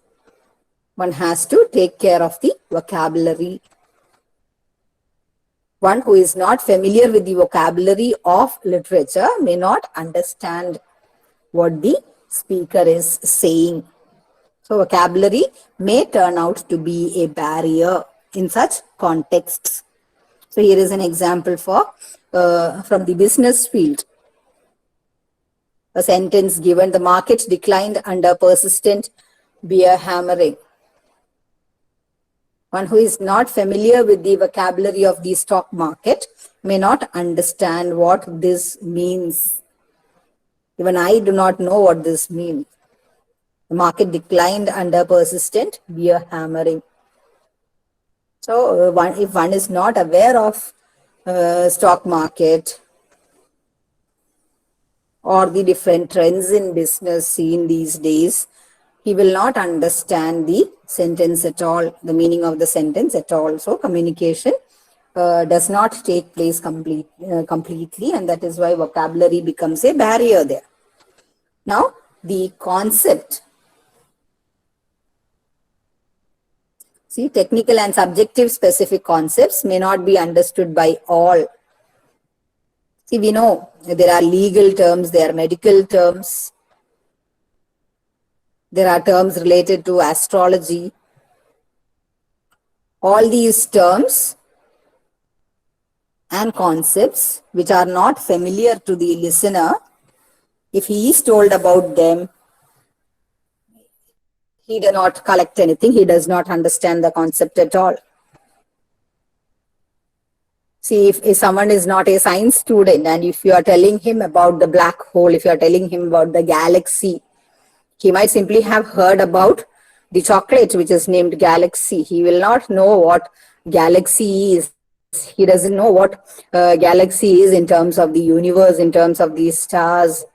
one has to take care of the vocabulary. One who is not familiar with the vocabulary of literature may not understand what the speaker is saying. So vocabulary may turn out to be a barrier in such contexts. So here is an example from the business field. A sentence given: the market declined under persistent bear hammering. One who is not familiar with the vocabulary of the stock market may not understand what this means. Even I do not know what this means. The market declined under persistent bear hammering. So if one is not aware of stock market or the different trends in business seen these days, he will not understand the sentence at all, the meaning of the sentence at all. So communication does not take place completely, and that is why vocabulary becomes a barrier there. Now, the concept. See, technical and subjective specific concepts may not be understood by all. See, we know there are legal terms, there are medical terms, there are terms related to astrology. All these terms and concepts which are not familiar to the listener, if he is told about them, he does not collect anything, he does not understand the concept at all. See, if someone is not a science student and if you are telling him about the black hole, if you are telling him about the galaxy, he might simply have heard about the chocolate which is named Galaxy. He will not know what galaxy is. He doesn't know what galaxy is in terms of the universe, in terms of the stars,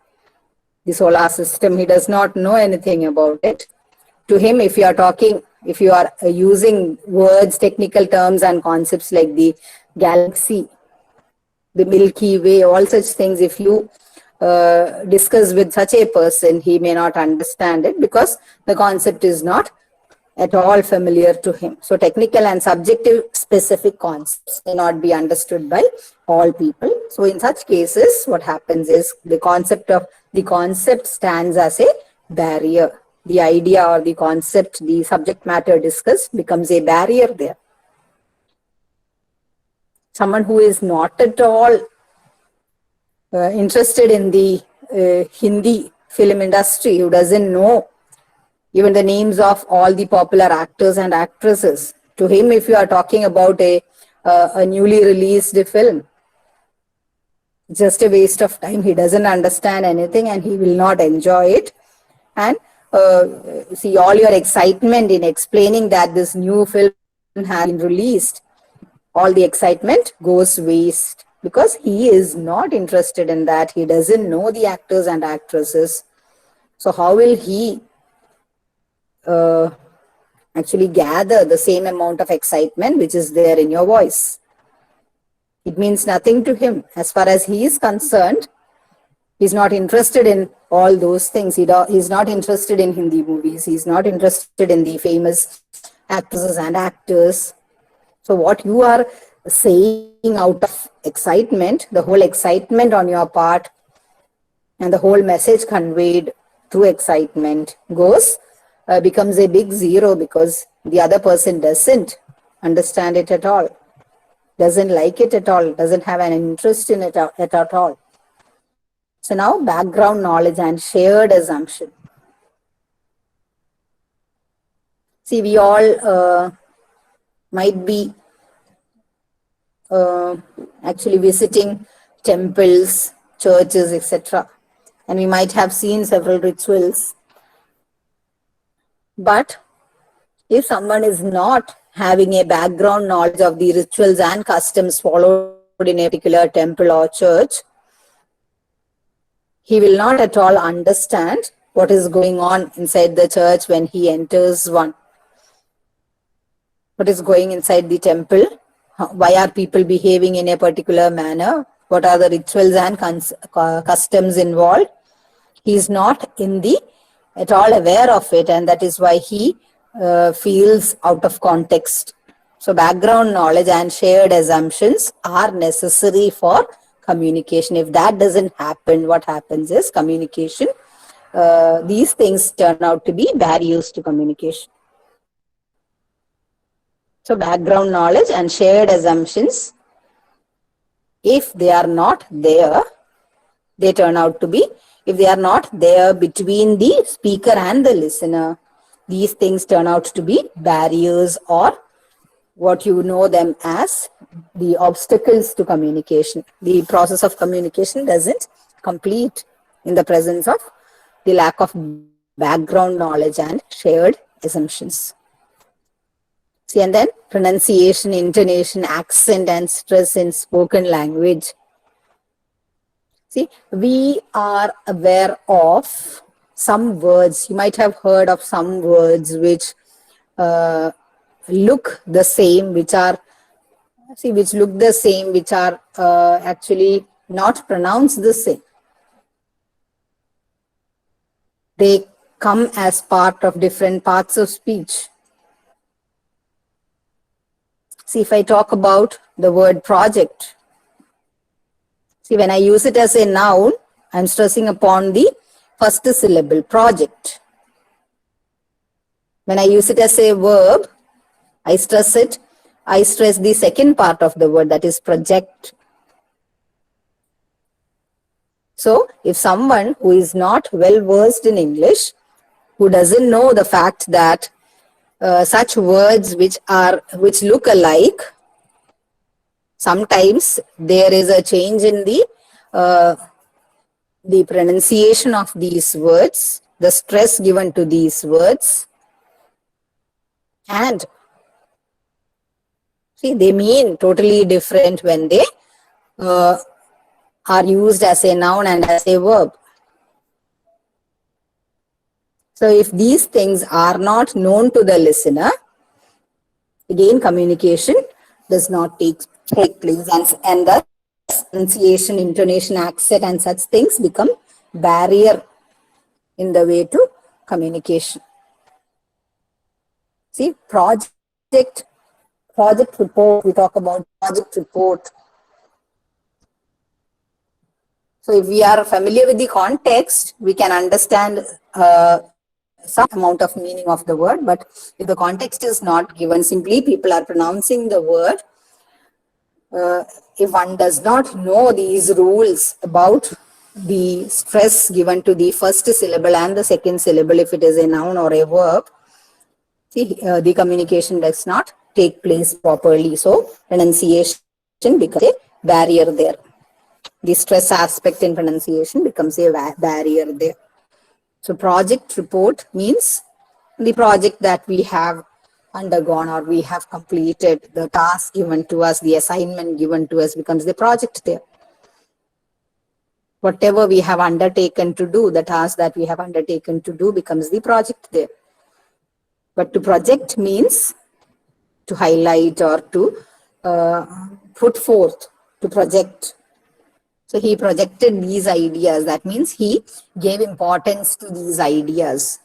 the solar system. He does not know anything about it. To him, if you are talking, if you are using words, technical terms and concepts like the galaxy, the Milky Way, all such things, if you discuss with such a person, he may not understand it because the concept is not at all familiar to him. So technical and subjective specific concepts may not be understood by all people. So in such cases, what happens is the concept stands as a barrier. The idea or the concept, the subject matter discussed becomes a barrier there. Someone who is not at all interested in the Hindi film industry, who doesn't know even the names of all the popular actors and actresses. To him, if you are talking about a newly released film, just a waste of time. He doesn't understand anything and he will not enjoy it. And see, all your excitement in explaining that this new film has been released, all the excitement goes waste because he is not interested in that. He doesn't know the actors and actresses. So how will he actually gather the same amount of excitement which is there in your voice? It means nothing to him. As far as he is concerned, he's not interested in all those things. He's not interested in Hindi movies. He's not interested in the famous actresses and actors. So what you are saying out of excitement, the whole excitement on your part and the whole message conveyed through excitement becomes a big zero because the other person doesn't understand it at all, doesn't like it at all, doesn't have an interest in it at all. So now background knowledge and shared assumption. See, we all might be actually visiting temples, churches, etc. And we might have seen several rituals. But if someone is not having a background knowledge of the rituals and customs followed in a particular temple or church, he will not at all understand what is going on inside the church when he enters one. What is going inside the temple? Why are people behaving in a particular manner? What are the rituals and customs involved? He is not at all aware of it, and that is why he feels out of context. So background knowledge and shared assumptions are necessary for communication. If that doesn't happen, what happens is communication. These things turn out to be barriers to communication. So background knowledge and shared assumptions, if they are not there, they turn out to be, if they are not there between the speaker and the listener, these things turn out to be barriers, or what you know them as the obstacles to communication. The process of communication doesn't complete in the presence of the lack of background knowledge and shared assumptions. See, and then pronunciation, intonation, accent, and stress in spoken language. See, we are aware of some words. You might have heard of some words which look the same, which are see, which look the same, which are actually not pronounced the same. They come as part of different parts of speech. See, if I talk about the word project, see, when I use it as a noun, I'm stressing upon the first syllable, project. When I use it as a verb, I stress the second part of the word, that is project. So, if someone who is not well versed in English, who doesn't know the fact that such words which look alike, sometimes there is a change in the pronunciation of these words, the stress given to these words, and see, they mean totally different when they are used as a noun and as a verb. So if these things are not known to the listener, again communication does not take place, and thus pronunciation, intonation, accent and such things become barrier in the way to communication. See, project report, we talk about project report. So if we are familiar with the context, we can understand some amount of meaning of the word, but if the context is not given, simply people are pronouncing the word, if one does not know these rules about the stress given to the first syllable and the second syllable, if it is a noun or a verb, see, the communication does not take place properly. So pronunciation becomes a barrier there. The stress aspect in pronunciation becomes a barrier there. So project report means the project that we have undergone or we have completed, the task given to us, the assignment given to us becomes the project there. Whatever we have undertaken to do, the task that we have undertaken to do becomes the project there. But to project means to highlight or to put forth, to project. So he projected these ideas. That means he gave importance to these ideas.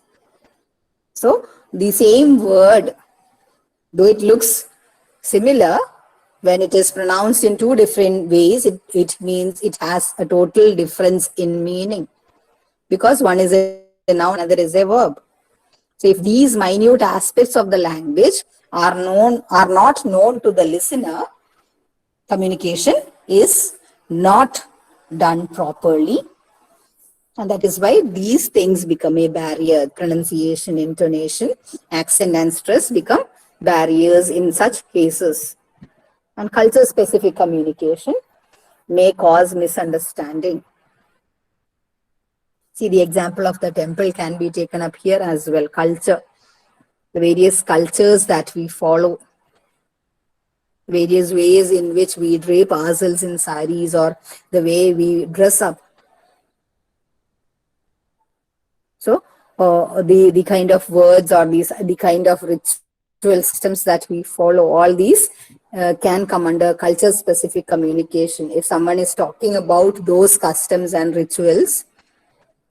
So the same word, though it looks similar, when it is pronounced in two different ways, it means it has a total difference in meaning, because one is a noun, another is a verb. So if these minute aspects of the language are not known to the listener, communication is not done properly. And that is why these things become a barrier. Pronunciation, intonation, accent and stress become barriers in such cases. And culture-specific communication may cause misunderstanding. See, the example of the temple can be taken up here as well. Culture, the various cultures that we follow, various ways in which we drape ourselves in saris or the way we dress up. So the kind of words or the kind of ritual systems that we follow, all these can come under culture specific communication. If someone is talking about those customs and rituals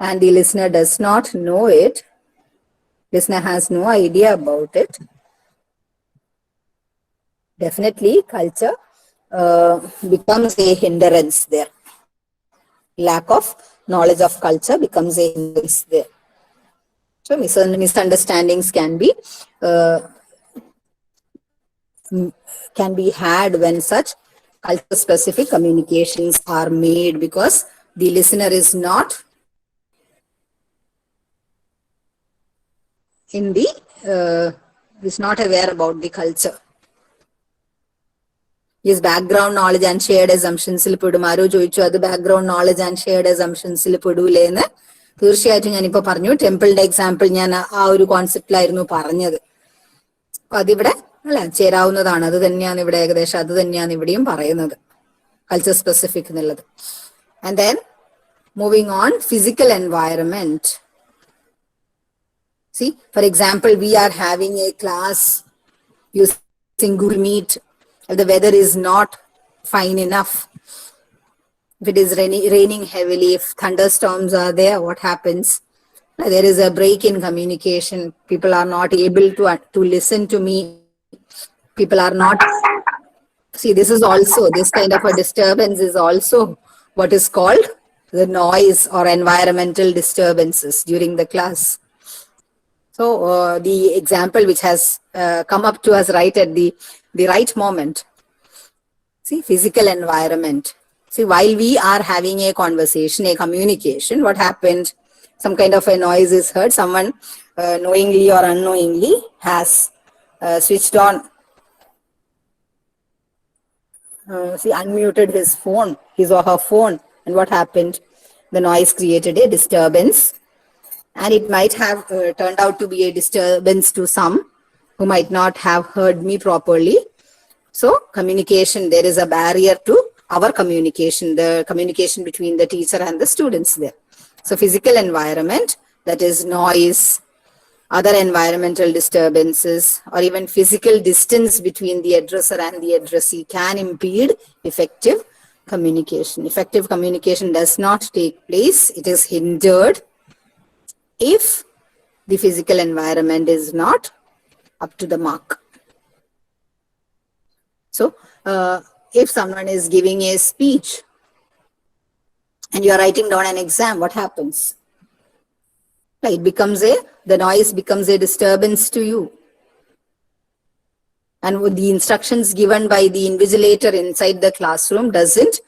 and the listener does not know it, listener has no idea about it, definitely culture becomes a hindrance there. Lack of knowledge of culture becomes a hindrance there. So misunderstandings can be had when such culture-specific communications are made, because the listener is not is not aware about the culture. Yes, background knowledge and shared assumptions പെടും. ആരോ ചോദിച്ചു അത് background knowledge and shared അസംഷൻസിൽ പെടൂലേ എന്ന്. തീർച്ചയായിട്ടും ഞാനിപ്പോ പറഞ്ഞു, ടെമ്പിളിന്റെ example ഞാൻ ആ ഒരു കോൺസെപ്റ്റിലായിരുന്നു പറഞ്ഞത്. അതിവിടെ അല്ല ചേരാവുന്നതാണ്. അത് തന്നെയാണ് ഇവിടെ ഏകദേശം അത് തന്നെയാണ് ഇവിടെയും പറയുന്നത്, കൾച്ചർ സ്പെസിഫിക് എന്നുള്ളത്. And then moving on, physical environment. See, for example, we are having a class using Google Meet if the weather is not fine enough, if it is raining heavily, if thunderstorms are there, what happens? There is a break in communication. People are not able to listen to me. People are not. See, this is also, this kind of a disturbance is also what is called the noise or environmental disturbances during the class. So the example which has come up to us right at the right moment. See, physical environment. See, while we are having a conversation, a communication, what happened? Some kind of a noise is heard. Someone knowingly or unknowingly has switched on, unmuted his phone, his or her phone. And what happened? The noise created a disturbance. And it might have turned out to be a disturbance to some who might not have heard me properly. So communication, there is a barrier to our communication, the communication between the teacher and the students there. So physical environment, that is noise, other environmental disturbances, or even physical distance between the addresser and the addressee can impede effective communication. Effective communication does not take place. It is hindered if the physical environment is not up to the mark. So, if someone is giving a speech and you are writing down an exam, what happens? It becomes the noise becomes a disturbance to you. And with the instructions given by the invigilator inside the classroom doesn't,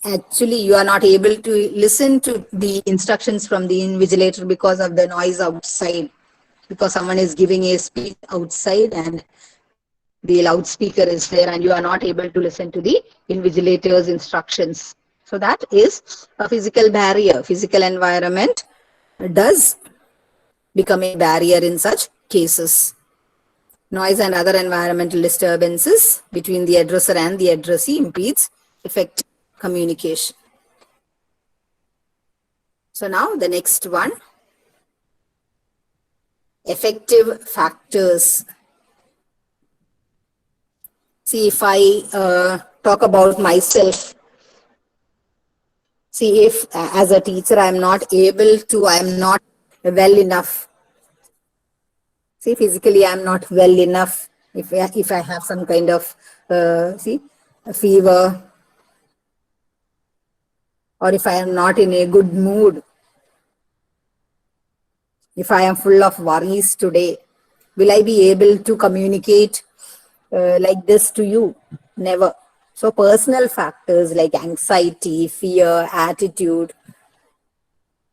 actually you are not able to listen to the instructions from the invigilator because of the noise outside. Because someone is giving a speech outside and the loudspeaker is there and you are not able to listen to the invigilator's instructions. So that is a physical barrier. Physical environment does become a barrier in such cases. Noise and other environmental disturbances between the addresser and the addressee impedes effective communication. So now the next one. Effective factors. See, if I talk about myself, see, if as a teacher I am not well enough. See, physically I am not well enough. If I have some kind of, a fever, or if I am not in a good mood, if I am full of worries today, will I be able to communicate like this to you? Never. So personal factors like anxiety, fear, attitude,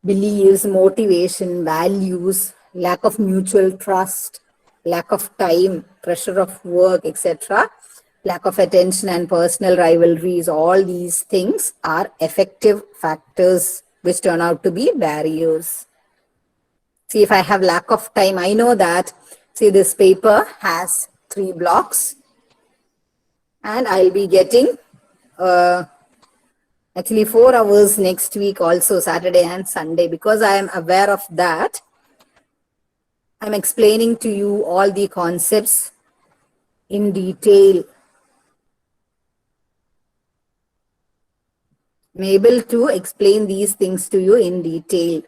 beliefs, motivation, values, lack of mutual trust, lack of time, pressure of work, etc., lack of attention and personal rivalries, all these things are effective factors which turn out to be barriers. See, if I have lack of time, I know that, see, this paper has 3 blocks and I'll be getting actually 4 hours next week also, Saturday and Sunday. Because I am aware of that, I'm explaining to you all the concepts in detail. I'm able to explain these things to you in detail.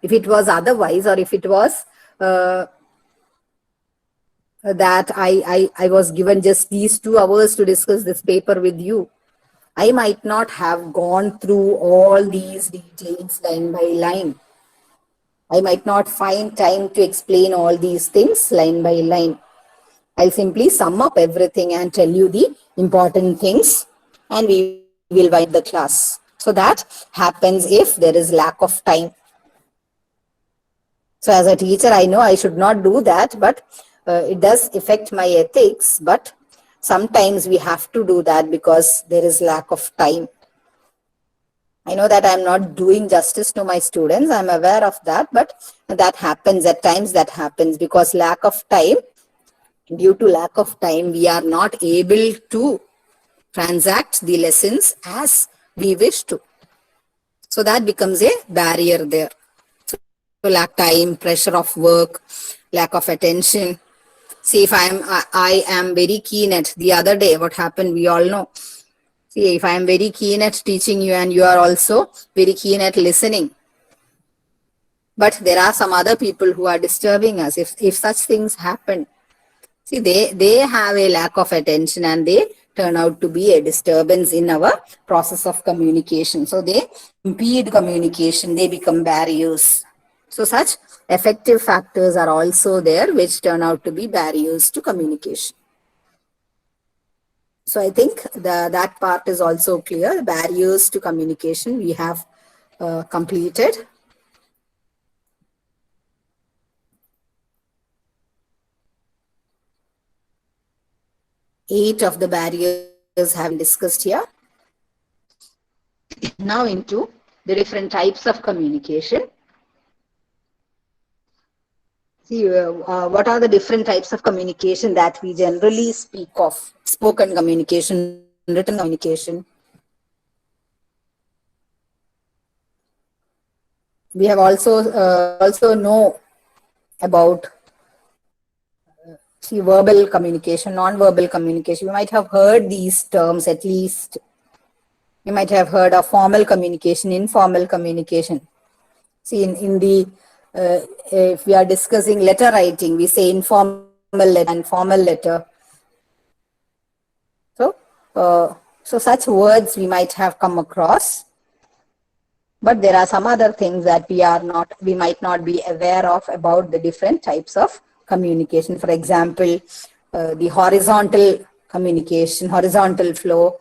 If it was otherwise, or if it was that I was given just these 2 hours to discuss this paper with you, I might not have gone through all these details line by line. I might not find time to explain all these things line by line. I'll simply sum up everything and tell you the important things, and we will wind the class. So that happens if there is lack of time. So as a teacher, I know I should not do that, but it does affect my ethics. But sometimes we have to do that because there is lack of time. I know that I'm not doing justice to my students. I'm aware of that, but that happens at times. That happens because lack of time. Due to lack of time, we are not able to transact the lessons as we wish to. So that becomes a barrier there. So lack time, pressure of work, lack of attention. See, if I am very keen at the other day, what happened, we all know. See, if I am very keen at teaching you and you are also very keen at listening, but there are some other people who are disturbing us. If such things happen, see, they have a lack of attention and they turn out to be a disturbance in our process of communication. So they impede communication, they become barriers. So such effective factors are also there which turn out to be barriers to communication. So I think that part is also clear. Barriers to communication we have completed. Eight of the barriers have been discussed here. Now into the different types of communication. See, what are the different types of communication that we generally speak of? Spoken communication, written communication. We have also know about verbal communication, non-verbal communication. You might have heard these terms at least. You might have heard of formal communication, informal communication. See, in the if we are discussing letter writing, we say informal letter and formal letter. So such words we might have come across, but there are some other things that we might not be aware of about the different types of communication. For example, the horizontal communication, horizontal flow,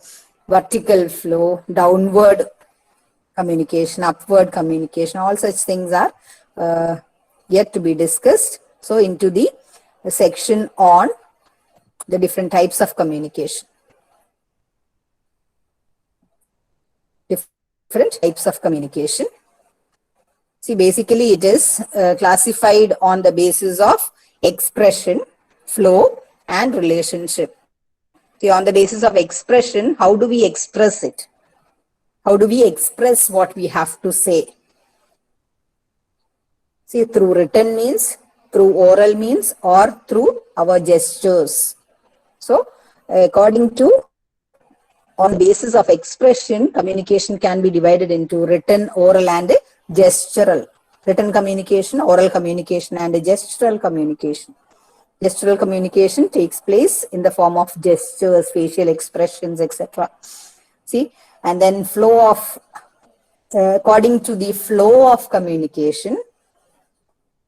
vertical flow, downward communication, upward communication, all such things are yet to be discussed. So into the section on the different types of communication. Different types of communication. See, basically it is classified on the basis of expression, flow, and relationship. See, on the basis of expression, how do we express it? How do we express what we have to say? See, through written means, through oral means, or through our gestures. So, according to, on the basis of expression, communication can be divided into written, oral, and gestural. Written communication, oral communication, and gestural communication. Gestural communication takes place in the form of gestures, facial expressions, etc. See, and then flow of, according to the flow of communication,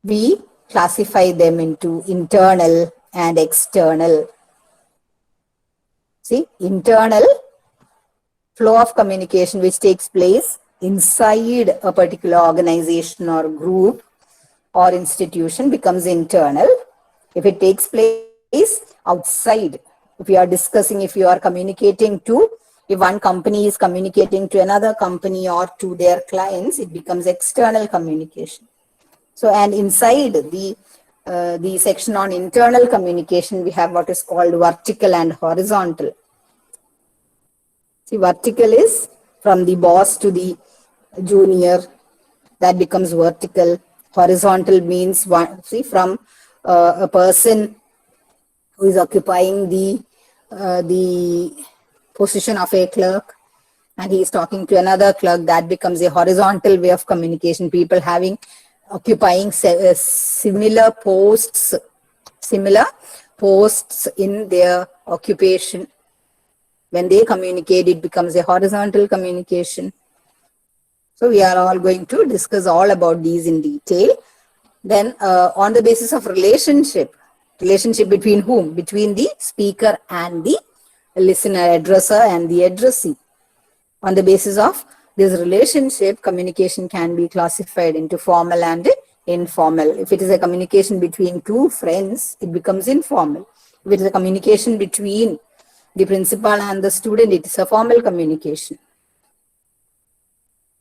we classify them into internal and external. See, internal flow of communication which takes place inside a particular organization or group or institution becomes internal. If it takes place outside, if you are discussing, if you are communicating to, if one company is communicating to another company or to their clients, it becomes external communication. So, and inside the section on internal communication, we have what is called vertical and horizontal. See, vertical is from the boss to the junior, that becomes vertical. Horizontal means one, see, from a person who is occupying the position of a clerk and he is talking to another clerk, that becomes a horizontal way of communication. People occupying similar posts in their occupation. When they communicate, it becomes a horizontal communication. So we are all going to discuss all about these in detail. Then on the basis of relationship between whom? Between the speaker and the listener, addresser and the addressee. On the basis of this relationship, communication can be classified into formal and informal. If it is a communication between two friends, it becomes informal. If it is a communication between the principal and the student, it is a formal communication.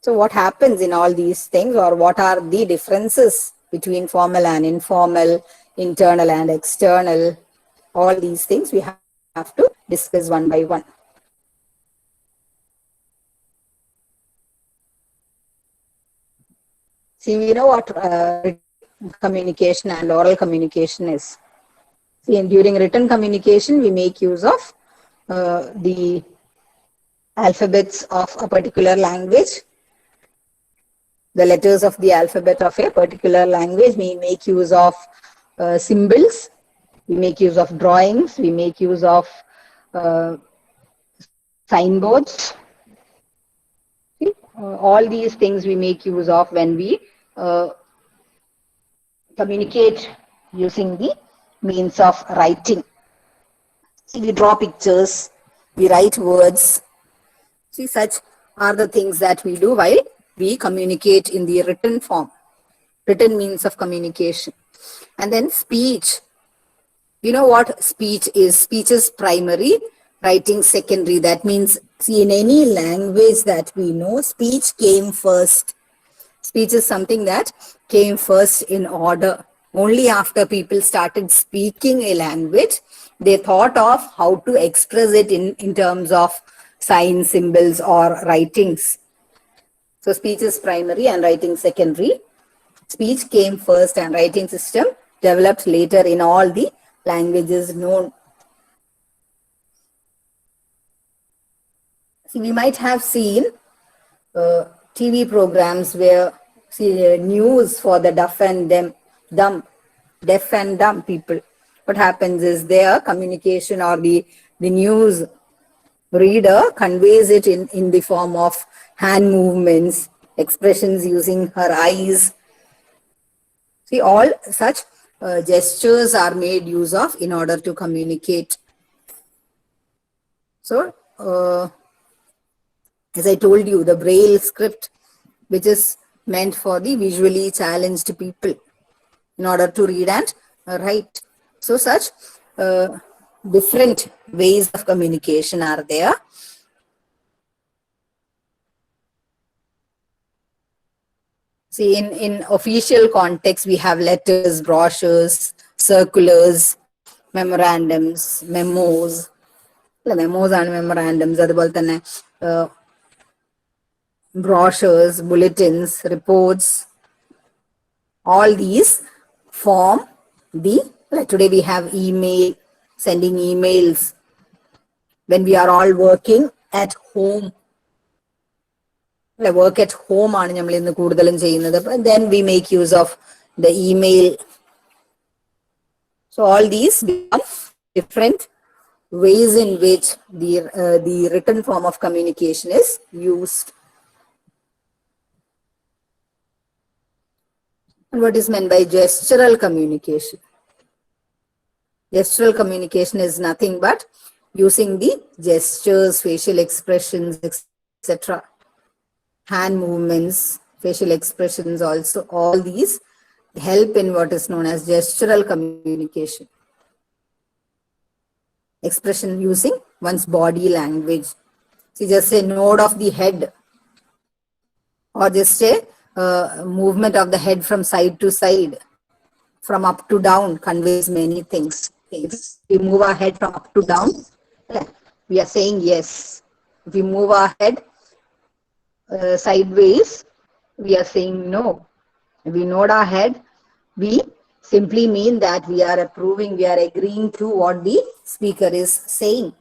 So what happens in all these things, or what are the differences between formal and informal, internal and external? All these things we have to discuss one by one. See, we know what communication and oral communication is. See, during written communication, we make use of the alphabets of a particular language, the letters of the alphabet of a particular language. We make use of symbols, we make use of drawings, we make use of signboards. See, all these things we make use of when we communicate using the means of writing. See, we draw pictures, we write words. See, such are the things that we do while we communicate in the written form, written means of communication. And then speech. You know what speech is? Speech is primary, writing secondary. That means, see, in any language that we know, speech came first. Speech is something that came first in order. Only after people started speaking a language, they thought of how to express it in terms of signs, symbols, or writings. So speech is primary and writing secondary. Speech came first and writing system developed later in all the languages known. See, we might have seen TV programs where, see, news for the deaf and dumb people. What happens is their communication or the news reader conveys it in the form of hand movements, expressions using her eyes. See, all such gestures are made use of in order to communicate. So, as I told you, the Braille script, which is meant for the visually challenged people in order to read and write. So, such different ways of communication are there. See, in official context, we have letters, brochures, circulars, memorandums, memos. Memos and memorandums, അതുപോലെ തന്നെ brochures, bulletins, reports. All these form the, like today we have email, sending emails. When we are all working at home, work at home ആണ് നമ്മൾ ഇന്ന് കൂടുതലും ചെയ്യുന്നത്. Then we make use of the email. So all these become different ways in which the written form of communication is used. And what is meant by gestural communication? Gestural communication is nothing but using the gestures, facial expressions, etc. Hand movements, facial expressions also. All these help in what is known as gestural communication. Expression using one's body language. See, just a nod of the head or just a movement of the head from side to side, from up to down, conveys many things. If we move our head from up to down, we are saying yes. If we move our head sideways, we are saying no. If we nod our head, we simply mean that we are approving, we are agreeing to what the speaker is saying.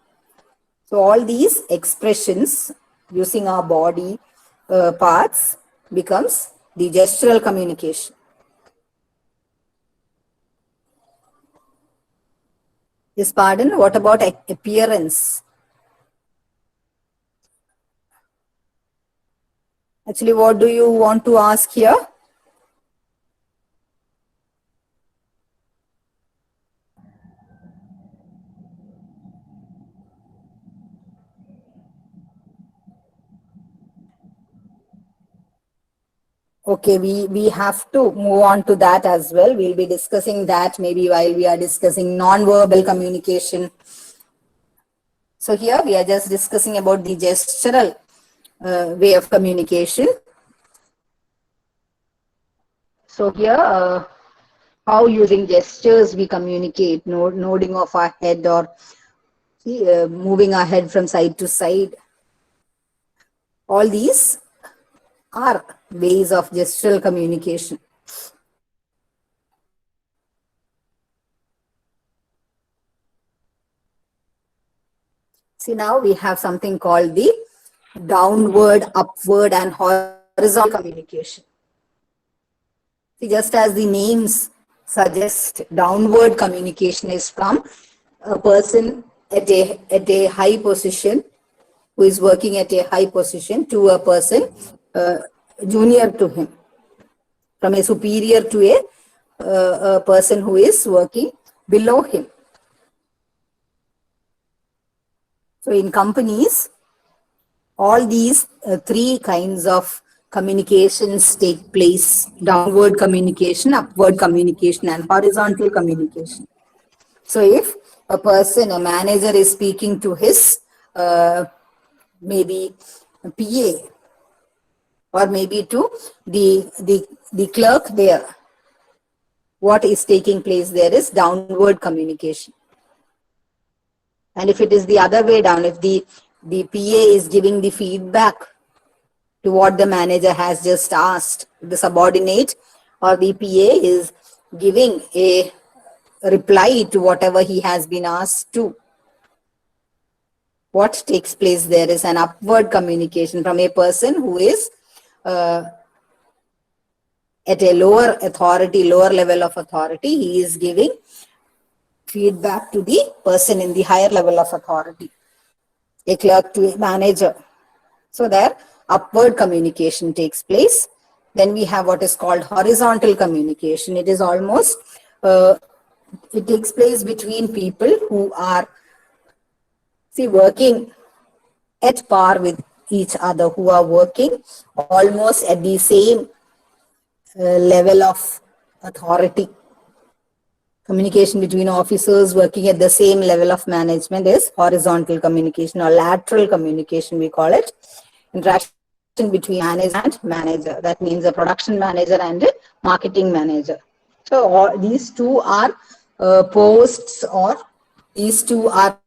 So all these expressions using our body parts becomes the gestural communication. Yes, pardon, what about appearance? Actually, what do you want to ask here? Okay, we have to move on to that as well. We'll be discussing that maybe while we are discussing non-verbal communication. So here we are just discussing about the gestural way of communication. So here, how using gestures we communicate, nodding of our head or moving our head from side to side. All these are ways of gestural communication. See, now we have something called the downward, upward, and horizontal communication. See, just as the names suggest, downward communication is from a person at a high position who is working at a high position to a person junior to him, from a superior to a person who is working below him. So in companies, all these three kinds of communications take place: downward communication, upward communication, and horizontal communication. So if a person, a manager is speaking to his maybe PA, or maybe to the clerk there, what is taking place there is downward communication. And if it is the other way down, if the PA is giving the feedback to what the manager has just asked, the subordinate or the PA is giving a reply to whatever he has been asked to, what takes place there is an upward communication from a person who is at a lower authority, lower level of authority. He is giving feedback to the person in the higher level of authority, a clerk to a manager. So there upward communication takes place. Then we have what is called horizontal communication. It is almost, it takes place between people who are, see, working at par with each other, who are working almost at the same level of authority. Communication between officers working at the same level of management is horizontal communication, or lateral communication we call it. Interaction between manager and manager. That means a production manager and a marketing manager. So all, these two are posts, or these two are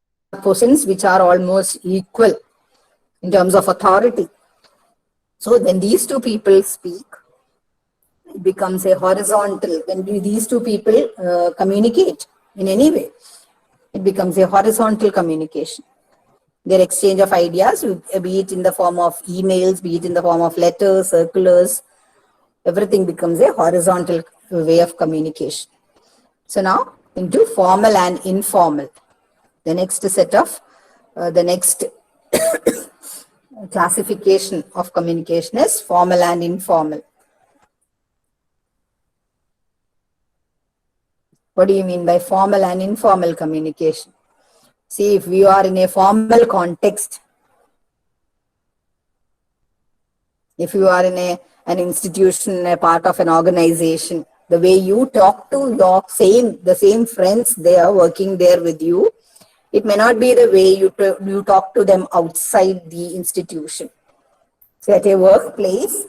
positions which are almost equal in terms of authority. So when these two people speak, it becomes a horizontal. When these two people communicate in any way, it becomes a horizontal communication. Their exchange of ideas, be it in the form of emails, be it in the form of letters, circulars, everything becomes a horizontal way of communication. So now into formal and informal. The next set of, the next classification of communication is formal and informal. What do you mean by formal and informal communication? See, if we are in a formal context, if you are in an institution, a part of an organization, the way you talk to your the same friends they are working there with you, it may not be the way you talk to them outside the institution. So at a workplace,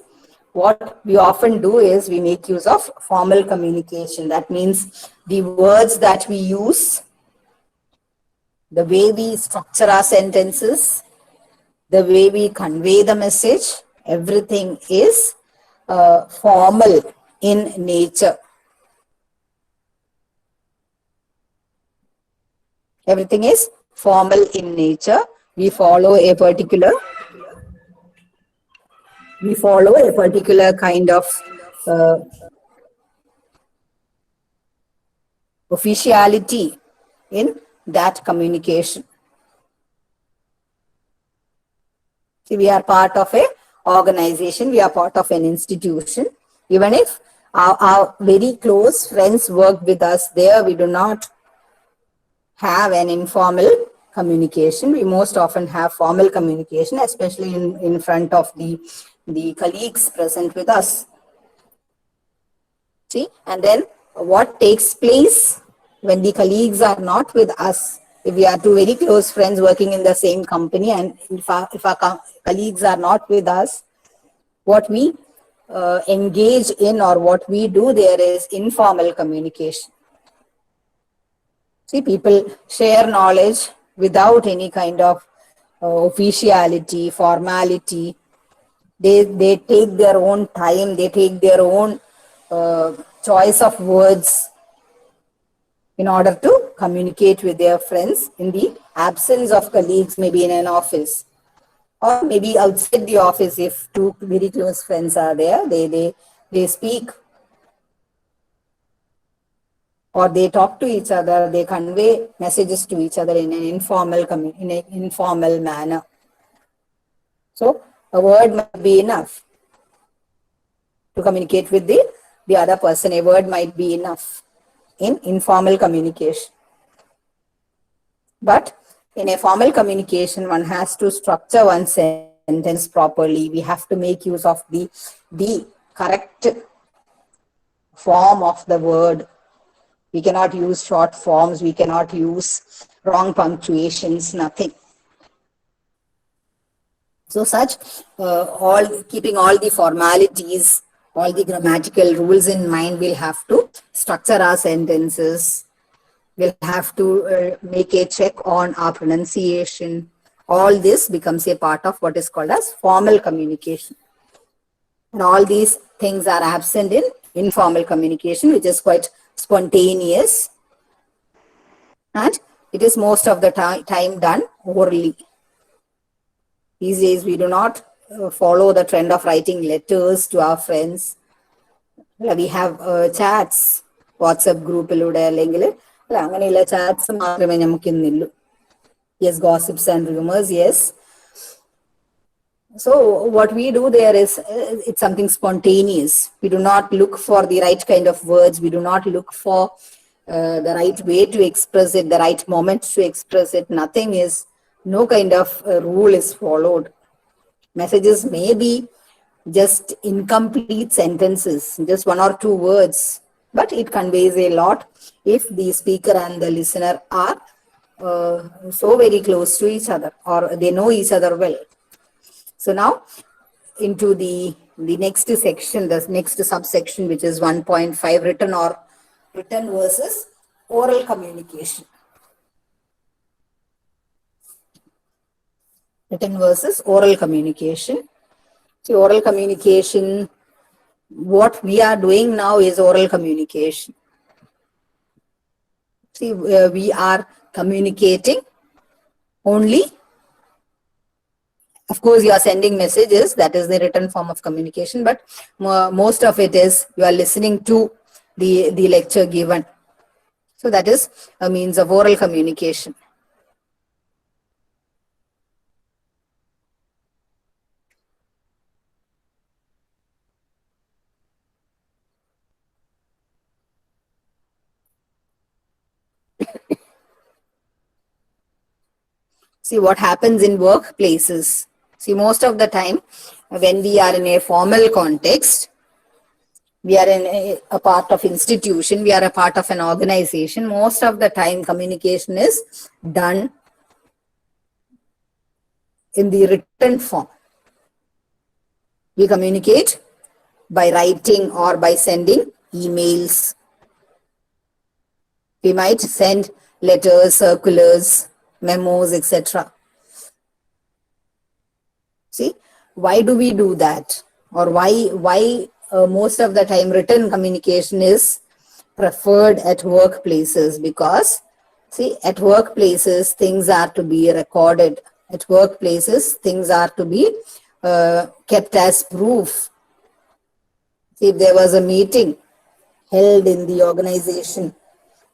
what we often do is we make use of formal communication. That means the words that we use, the way we structure our sentences, the way we convey the message, everything is formal in nature. Everything is formal in nature. We follow a particular kind of officiality in that communication. See, we are part of an organization, we are part of an institution. Even if our very close friends work with us there, we do not have an informal communication. We most often have formal communication, especially in front of the colleagues present with us. See, and then what takes place when the colleagues are not with us? If we are two very close friends working in the same company, and if our colleagues are not with us, what we engage in or what we do there is informal communication. See, people share knowledge without any kind of officiality, formality. They take their own time, they take their own choice of words in order to communicate with their friends in the absence of colleagues, maybe in an office or maybe outside the office. If two very close friends are there, they speak or they talk to each other, they convey messages to each other in an informal manner. So a word might be enough to communicate with the other person. A word might be enough in informal communication. But in a formal communication, one has to structure one sentence properly. We have to make use of the correct form of the word. We cannot use short forms. We cannot use wrong punctuations, nothing. So such, keeping all the formalities, all the grammatical rules in mind, we'll have to structure our sentences. We'll have to make a check on our pronunciation. All this becomes a part of what is called as formal communication. And all these things are absent in informal communication, which is quite spontaneous. And it is most of the time done orally. These days, we do not follow the trend of writing letters to our friends. We have chats, WhatsApp group, chats. Yes, gossips and rumors, yes. So what we do there is, it's something spontaneous. We do not look for the right kind of words. We do not look for the right way to express it, the right moment to express it. Nothing is, no kind of rule is followed. Messages may be just incomplete sentences, just one or two words, but it conveys a lot if the speaker and the listener are so very close to each other, or they know each other well. So now into the next section, the next subsection, which is 1.5, written versus oral communication. Written versus oral communication. See, oral communication, what we are doing now is oral communication. See, we are communicating only. Of course, you are sending messages, that is the written form of communication, but most of it is you are listening to the lecture given. So that is a means of oral communication. See what happens in workplaces. See, most of the time when we are in a formal context, we are in a part of institution, we are a part of an organization, most of the time communication is done in the written form. We communicate by writing or by sending emails. We might send letters, circulars, memos, etc. See, why do we do that? Or why most of the time written communication is preferred at workplaces? Because, see, at workplaces, things are to be recorded. At workplaces, things are to be kept as proof. See, if there was a meeting held in the organization,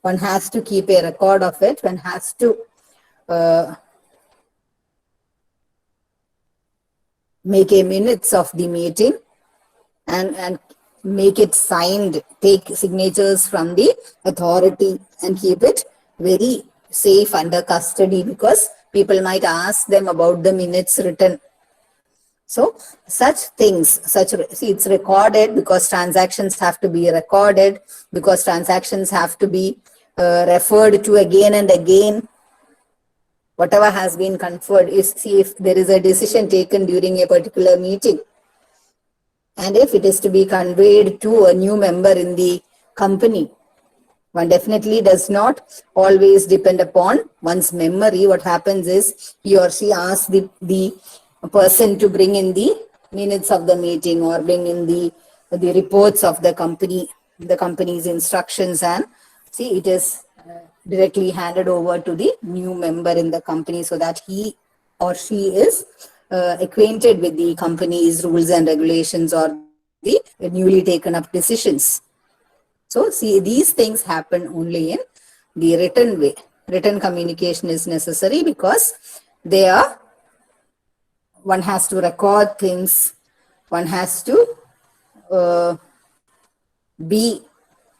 one has to keep a record of it. One has to make a minutes of the meeting and make it signed, take signatures from the authority and keep it very safe under custody, because people might ask them about the minutes written. So such things, see, it's recorded because transactions have to be recorded, because transactions have to be referred to again and again. Whatever has been conferred is, see, if there is a decision taken during a particular meeting, and if it is to be conveyed to a new member in the company, one definitely does not always depend upon one's memory. What happens is he or she asks the person to bring in the minutes of the meeting, or bring in the reports of the company, the company's instructions, and see, it is directly handed over to the new member in the company so that he or she is acquainted with the company's rules and regulations or the newly taken up decisions. So, see, these things happen only in the written way. Written communication is necessary because they are, one has to record things, one has to uh, be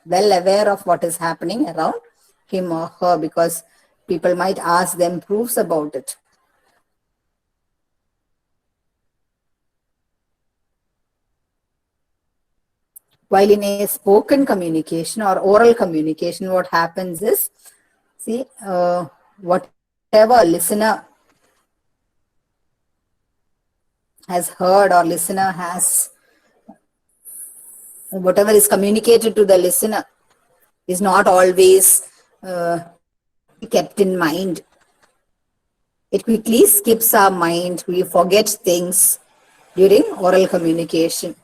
well aware of what is happening around him or her, because people might ask them proofs about it. While in a spoken communication or oral communication, what happens is, see, whatever listener has heard or listener has, whatever is communicated to the listener is not always kept in mind. It quickly skips our mind. We forget things during oral communication.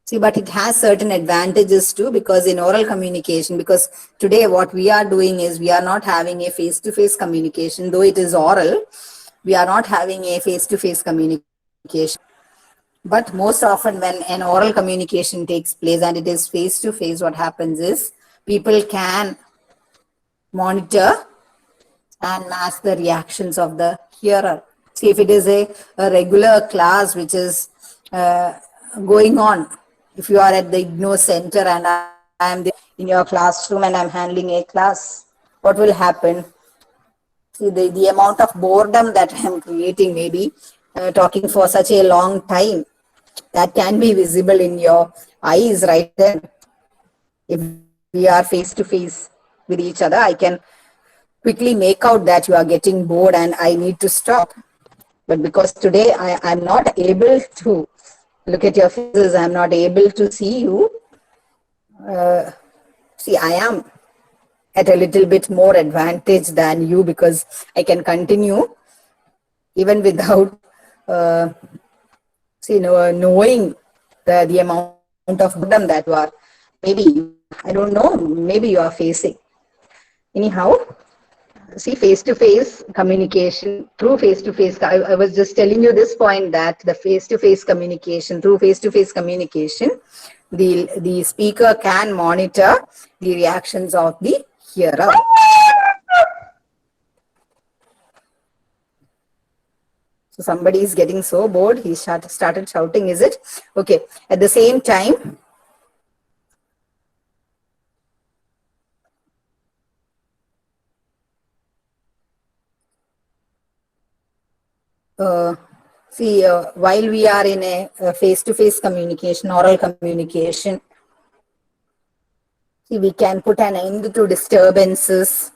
See, but it has certain advantages too, because in oral communication, because today what we are doing is we are not having a face-to-face communication, though it is oral, we are not having a face-to-face communication. But most often when an oral communication takes place and it is face-to-face, what happens is people can monitor and match the reactions of the hearer. See, if it is a regular class which is going on, if you are at the IGNOU center and I am there in your classroom and I'm handling a class, what will happen? See, the amount of boredom that I am creating, maybe talking for such a long time, that can be visible in your eyes right then. If we are face to face with each other, I can quickly make out that you are getting bored and I need to stop. But because today I'm not able to look at your faces, I'm not able to see you. See, I am at a little bit more advantage than you because I can continue even without, knowing the amount of boredom that you are, maybe, I don't know, maybe you are facing. Anyhow, see, face-to-face communication, through face-to-face, I was just telling you this point, that the face-to-face communication, through face-to-face communication, the speaker can monitor the reactions of the hearer. So somebody is getting so bored, he started shouting, is it? Okay. At the same time, while we are in a face-to-face communication, oral communication, see, we can put an end to disturbances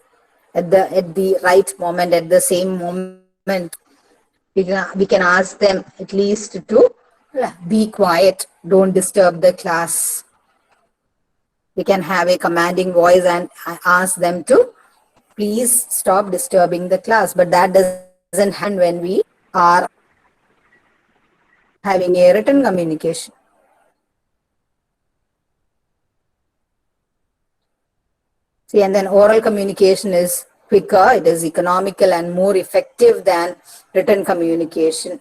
at the right moment, at the same moment. We can ask them at least to be quiet, don't disturb the class. We can have a commanding voice and ask them to please stop disturbing the class. But that doesn't happen when we are having a written communication. See, and then oral communication is quicker, it is economical and more effective than written communication.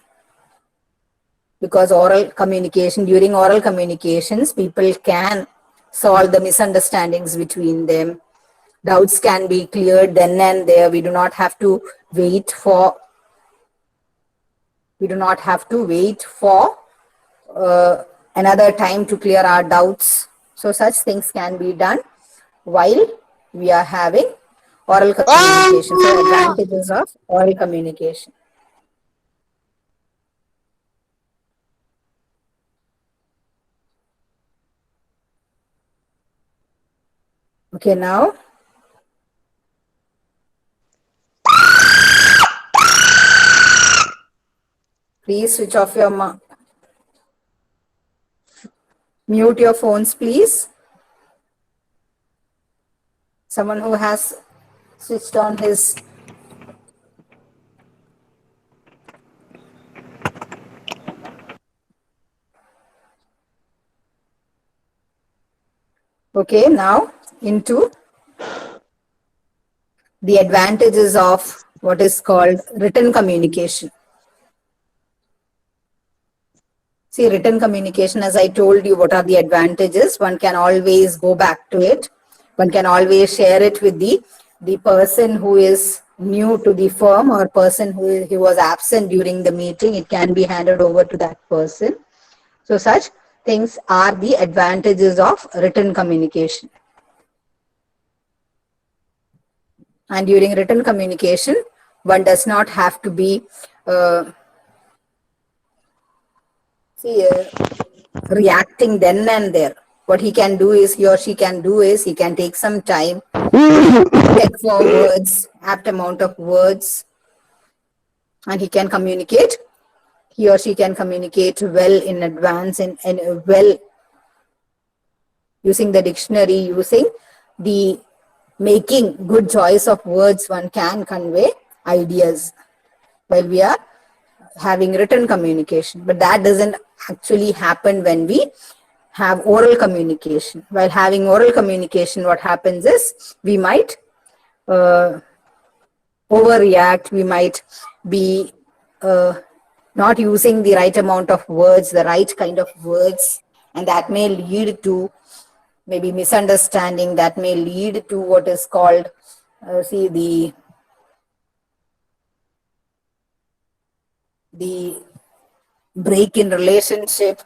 Because during oral communications, people can solve the misunderstandings between them. Doubts can be cleared then and there. We do not have to wait for another time to clear our doubts. So such things can be done while we are having oral communication. So advantages of oral communication. Okay, now please switch off your mute your phones, please. Someone who has switched on his Okay, now into the advantages of what is called written communication. See, written communication, as I told you, what are the advantages? One can always go back to it. One can always share it with the person who is new to the firm or person who was absent during the meeting. It can be handed over to that person. So such things are the advantages of written communication. And during written communication, one does not have to be reacting then and there. What he can do is, he or she can do is, he can take some time, check for words, apt amount of words, and he can communicate. He or she can communicate well in advance and well using the dictionary, using the making good choice of words. One can convey ideas while we are having written communication, but that doesn't actually happen when we have oral communication. While having oral communication, what happens is we might overreact, we might be not using the right amount of words, the right kind of words, and that may lead to maybe misunderstanding, that may lead to what is called, the break in relationship.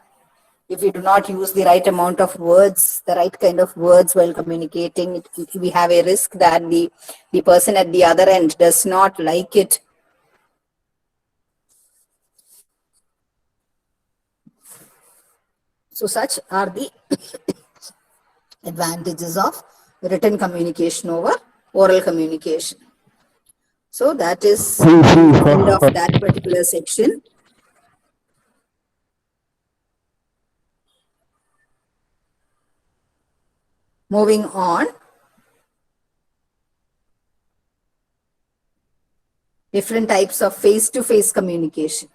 If we do not use the right amount of words, the right kind of words while communicating, we have a risk that the person at the other end does not like it. So such are the advantages of written communication over oral communication. So that is the end of that particular section. Moving on, different types of face-to-face communication.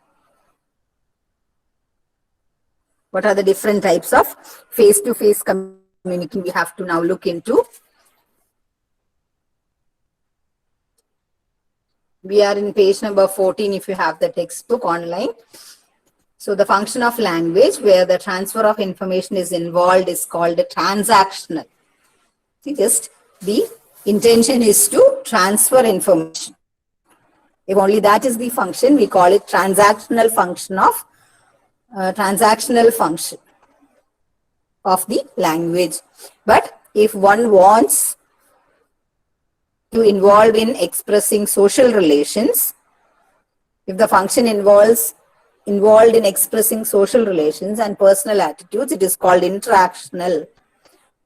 What are the different types of face-to-face communication we have to now look into? We are in page number 14 if you have the textbook online. So the function of language where the transfer of information is involved is called a transactional. See, just the intention is to transfer information. If only that is the function, we call it transactional function of the language. But if one wants to involve in expressing social relations, if the function involved in expressing social relations and personal attitudes, it is called interactional.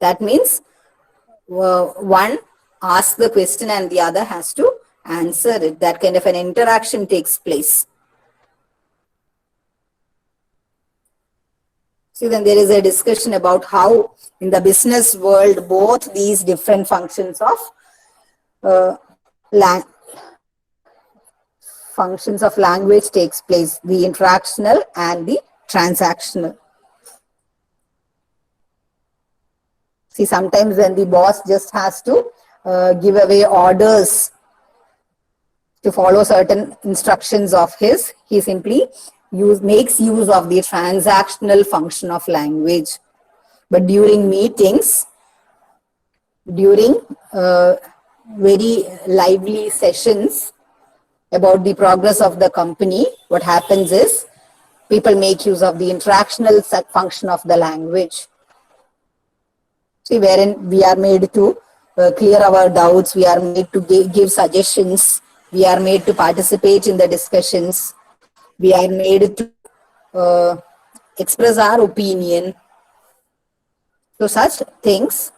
That means one asks the question and the other has to answer it. That kind of an interaction takes place. See, then there is a discussion about how in the business world both these different functions of language takes place, the interactional and the transactional. See, sometimes when the boss just has to give away orders to follow certain instructions of his, he simply makes use of the transactional function of language. But during meetings, during very lively sessions about the progress of the company, what happens is people make use of the interactional function of the language. See, wherein we are made to clear our doubts, we are made to give suggestions, we are made to participate in the discussions, we are made to express our opinion. So such things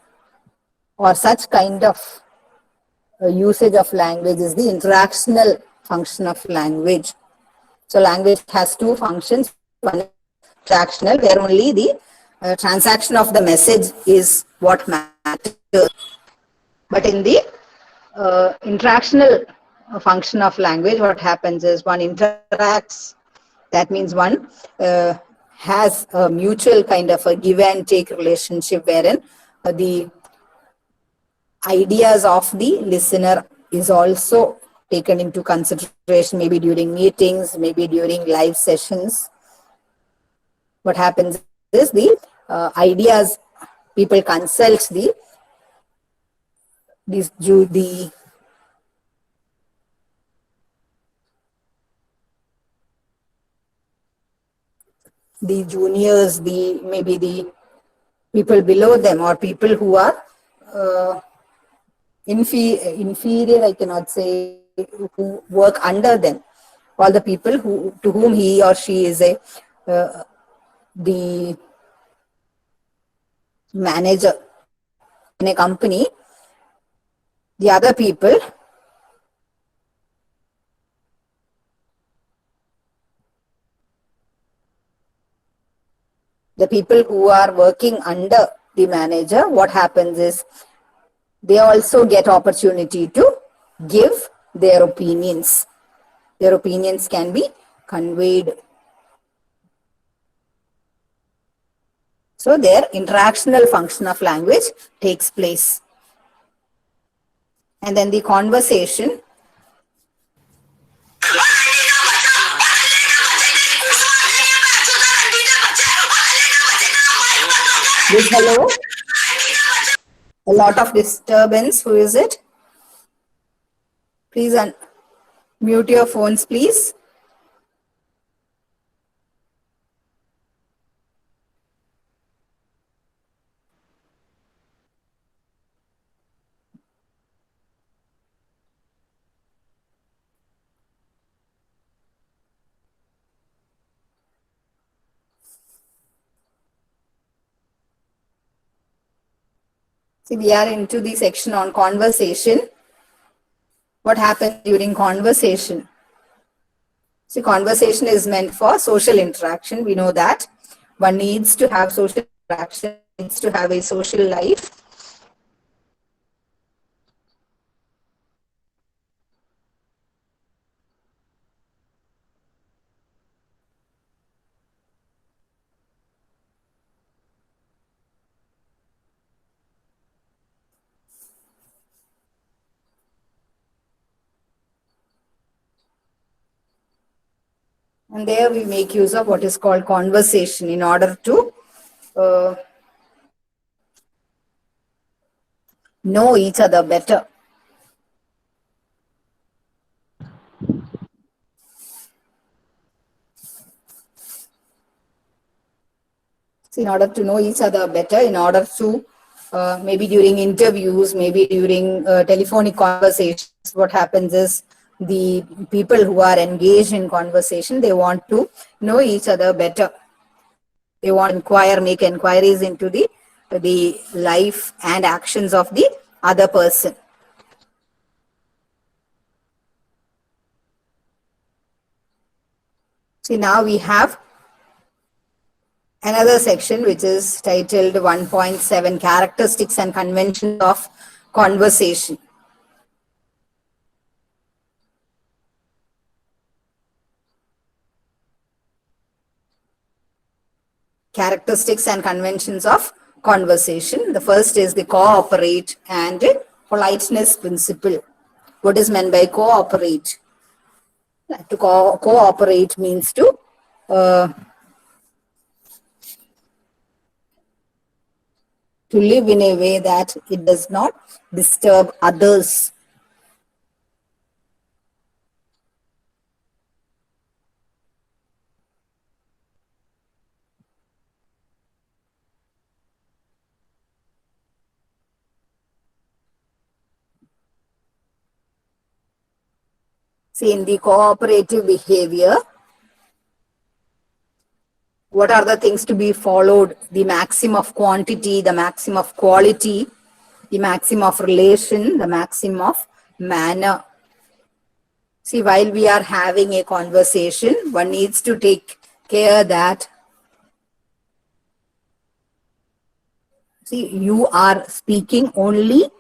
or such kind of usage of language is the interactional function of language. So language has two functions. One is transactional, where only the transaction of the message is what matters. But in the interactional function of language, what happens is one interacts. That means one has a mutual kind of a give and take relationship wherein the ideas of the listener is also taken into consideration, maybe during meetings, maybe during live sessions. What happens is the ideas, people consult the juniors, maybe the people below them, or people who are inferior, I cannot say, who work under them, all the people to whom he or she is the manager in a company, the other people, the people who are working under the manager, what happens is they also get opportunity to give their opinions. Their opinions can be conveyed. So their interactional function of language takes place. And then the conversation. Yes, hello? A lot of disturbance. Who is it? Please mute your phones, please. See, we are into the section on conversation. What happens during conversation? See, conversation is meant for social interaction. We know that one needs to have social interaction, needs to have a social life. And there we make use of what is called conversation in order to know each other better. So in order to know each other better, in order to maybe during interviews, maybe during telephonic conversations, what happens is the people who are engaged in conversation, they want to know each other better. They want to inquire, make inquiries into the life and actions of the other person. See, now we have another section which is titled 1.7 Characteristics and Conventions of Conversation. Characteristics and conventions of conversation. The first is the cooperate and politeness principle. What is meant by cooperate? To cooperate means to live in a way that it does not disturb others. See, in the cooperative behavior, what are the things to be followed? The maxim of quantity, the maxim of quality, the maxim of relation, the maxim of manner. See, while we are having a conversation, one needs to take care that, see, you are speaking only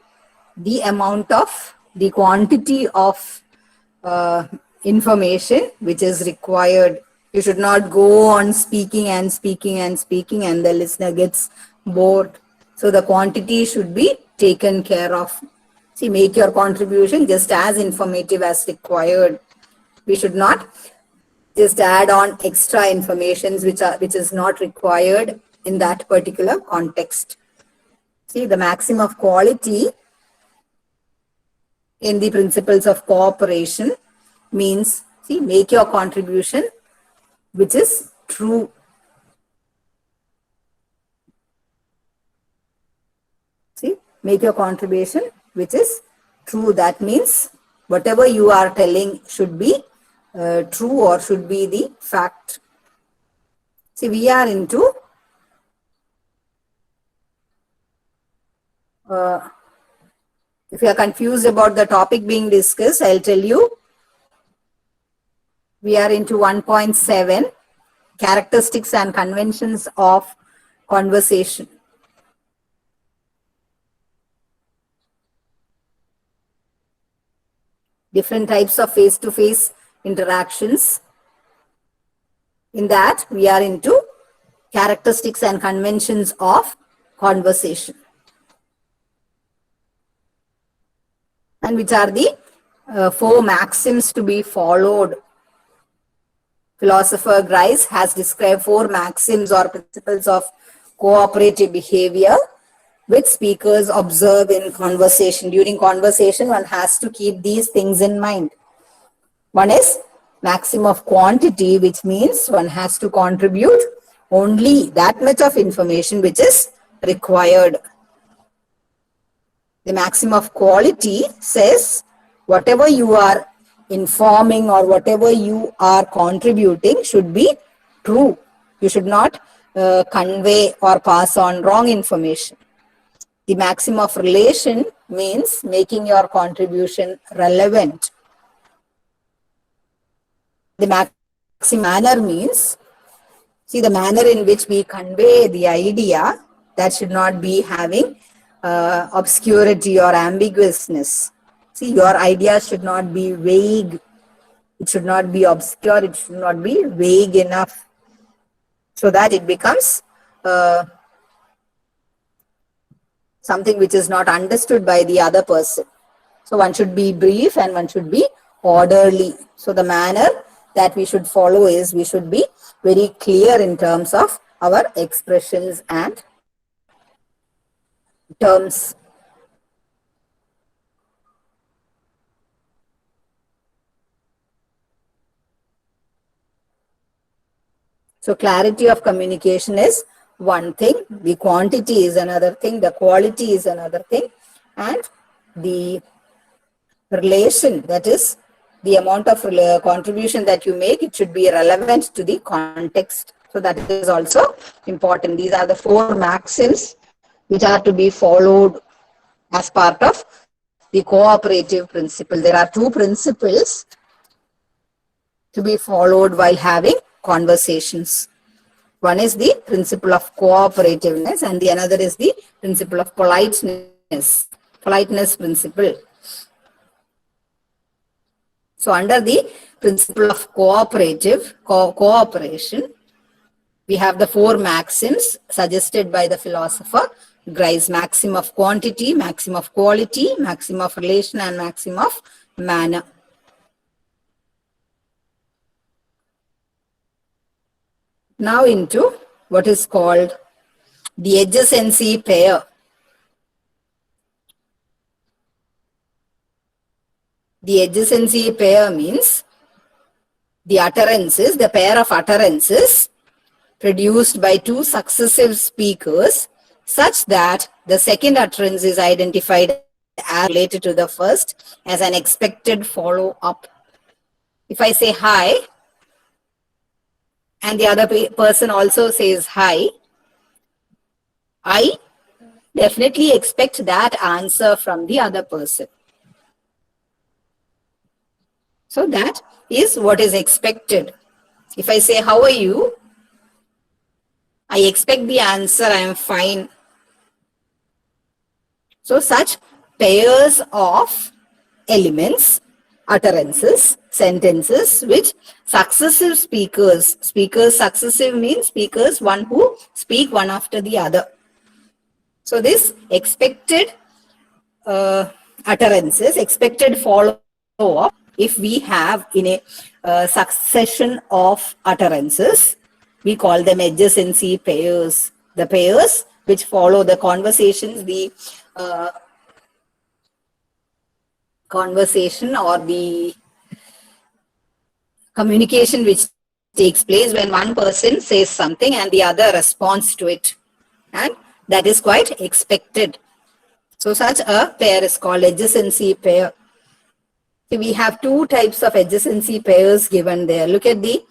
the amount of, the quantity of information which is required. You should not go on speaking and speaking and speaking and the listener gets bored. So the quantity should be taken care of. See, make your contribution just as informative as required. We should not just add on extra informations which is not required in that particular context. See, the maximum of quality in the principles of cooperation means, see, make your contribution which is true. See, make your contribution which is true. That means whatever you are telling should be true or should be the fact. See, we are into if you are confused about the topic being discussed, I'll tell you. We are into 1.7, characteristics and conventions of conversation. Different types of face-to-face interactions. In that, we are into characteristics and conventions of conversation. And which are the 4 maxims to be followed. Philosopher Grice has described 4 maxims or principles of cooperative behavior which speakers observe in conversation. During conversation, one has to keep these things in mind. One is maximum of quantity, which means one has to contribute only that much of information which is required. The maximum of quality says whatever you are informing or whatever you are contributing should be true. You should not convey or pass on wrong information. The maximum of relation means making your contribution relevant. The maximum manner means, see, the manner in which we convey the idea, that should not be having obscurity or ambiguousness. See, your idea should not be vague. It should not be obscure. It should not be vague enough so that it becomes something which is not understood by the other person. So one should be brief and one should be orderly. So the manner that we should follow is we should be very clear in terms of our expressions and terms. So clarity of communication is one thing, the quantity is another thing, the quality is another thing, and the relation, that is the amount of contribution that you make, it should be relevant to the context. So that is also important. These are the 4 maxims which are to be followed as part of the cooperative principle. There are 2 principles to be followed while having conversations. One is the principle of cooperativeness and the another is the principle of politeness principle. So under the principle of cooperation, we have the 4 maxims suggested by the philosopher Grice: maxim of quantity, maxim of quality, maxim of relation, and maxim of manner. Now into what is called the adjacency pair. The adjacency pair means the utterances, the pair of utterances produced by 2 successive speakers such that the second utterance is identified as related to the first as an expected follow-up. If I say hi, and the other person also says hi, I definitely expect that answer from the other person. So that is what is expected. If I say, how are you? I expect the answer, I am fine. So such pairs of elements, utterances, sentences which successive speakers, successive means speakers, one who speak one after the other. So this expected utterances, expected follow-up, if we have in a succession of utterances, we call them adjacency pairs. The pairs which follow the conversations, the conversation or the communication which takes place when one person says something and the other responds to it. And that is quite expected. So such a pair is called adjacency pair. So we have two types of adjacency pairs given there. Look at the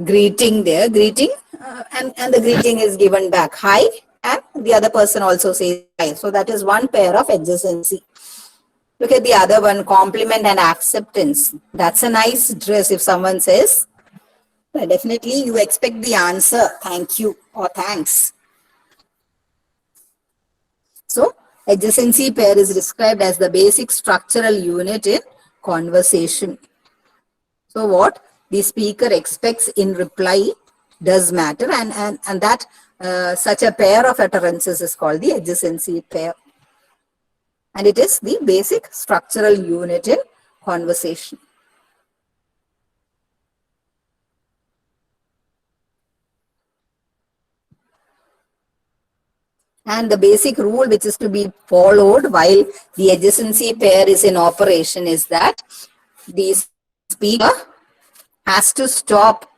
greeting there. Greeting and the greeting is given back. Hi, and the other person also says hi. So that is one pair of adjacency. Look at the other one, compliment and acceptance. That's a nice dress if someone says. Definitely you expect the answer, thank you or thanks. So adjacency pair is described as the basic structural unit in conversation. So what the speaker expects in reply does matter, and that such a pair of utterances is called the adjacency pair. And it is the basic structural unit in conversation. And the basic rule which is to be followed while the adjacency pair is in operation is that the speaker has to stop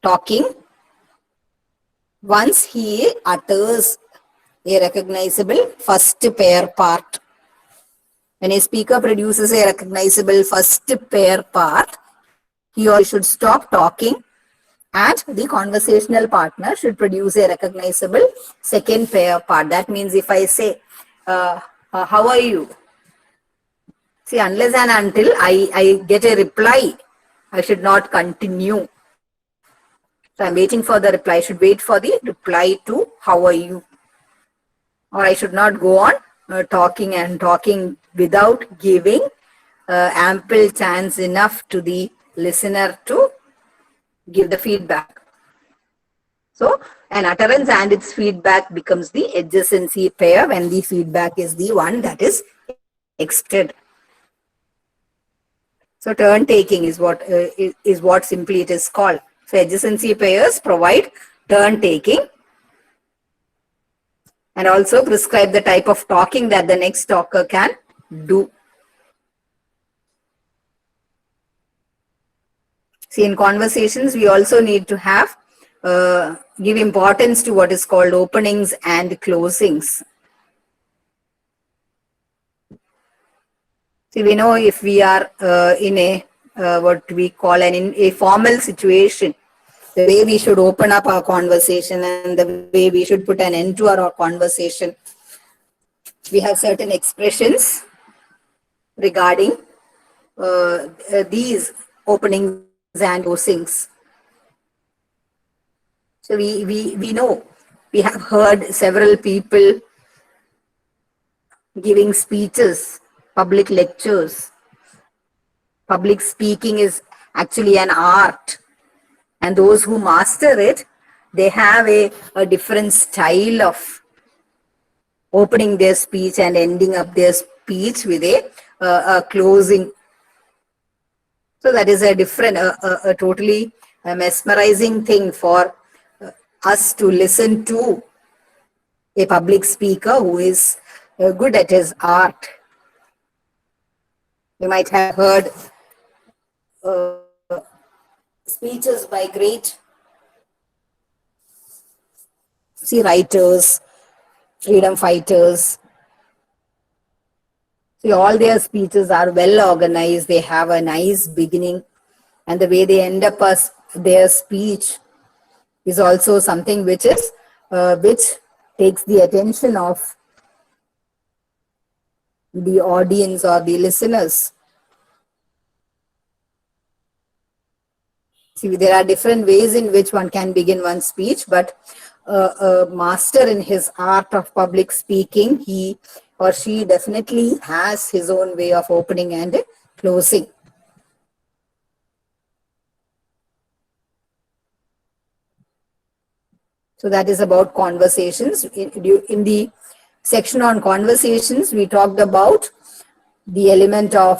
talking once he utters a recognizable first pair part. When a speaker produces a recognizable first pair part, he or she should stop talking and the conversational partner should produce a recognizable second pair part. That means if I say, how are you? See, unless and until I get a reply, I should not continue. So I'm waiting for the reply. I should wait for the reply to how are you? Or I should not go on talking and talking without giving ample chance enough to the listener to give the feedback. So an utterance and its feedback becomes the adjacency pair when the feedback is the one that is expected. So turn taking is what simply it is called. So adjacency pairs provide turn taking and also prescribe the type of talking that the next talker can do. See, in conversations, we also need to have give importance to what is called openings and closings. See, we know if we are in a what we call in a formal situation, the way we should open up our conversation and the way we should put an end to our conversation. We have certain expressions regarding these openings and closings. So we know, we have heard several people giving speeches, public lectures. Public speaking is actually an art. And those who master it, they have a different style of opening their speech and ending up their speech with a closing. So that is a different, a totally mesmerizing thing for us to listen to a public speaker who is good at his art. You might have heard speeches by great writers, freedom fighters. See, all their speeches are well organized. They have a nice beginning, and the way they end up their speech is also something which is which takes the attention of the audience or the listeners. See, there are different ways in which one can begin one's speech, but a master in his art of public speaking, he or she definitely has his own way of opening and closing. So that is about conversations. In the section on conversations, we talked about the element of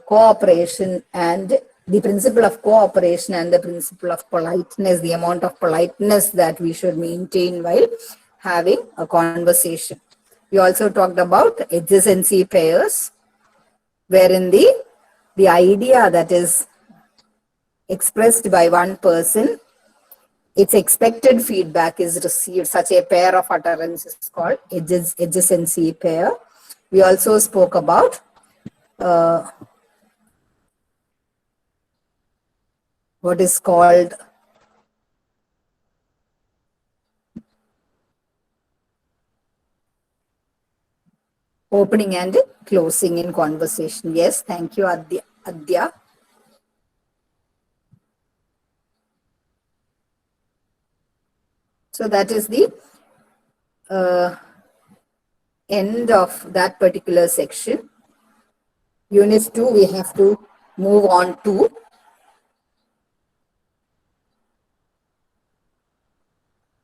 cooperation and the principle of cooperation and the principle of politeness, the amount of politeness that we should maintain while having a conversation. We also talked about adjacency pairs, wherein the idea that is expressed by one person, its expected feedback is received. Such a pair of utterance is called adjacency pair. We also spoke about what is called opening and closing in conversation. Yes, thank you, Adya. So that is the end of that particular section. Unit 2, we have to move on to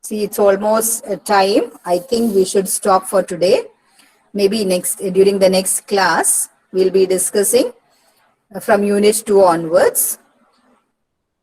see, it's almost time. I think we should stop for today. Maybe during the next class, we'll be discussing from Unit 2 onwards.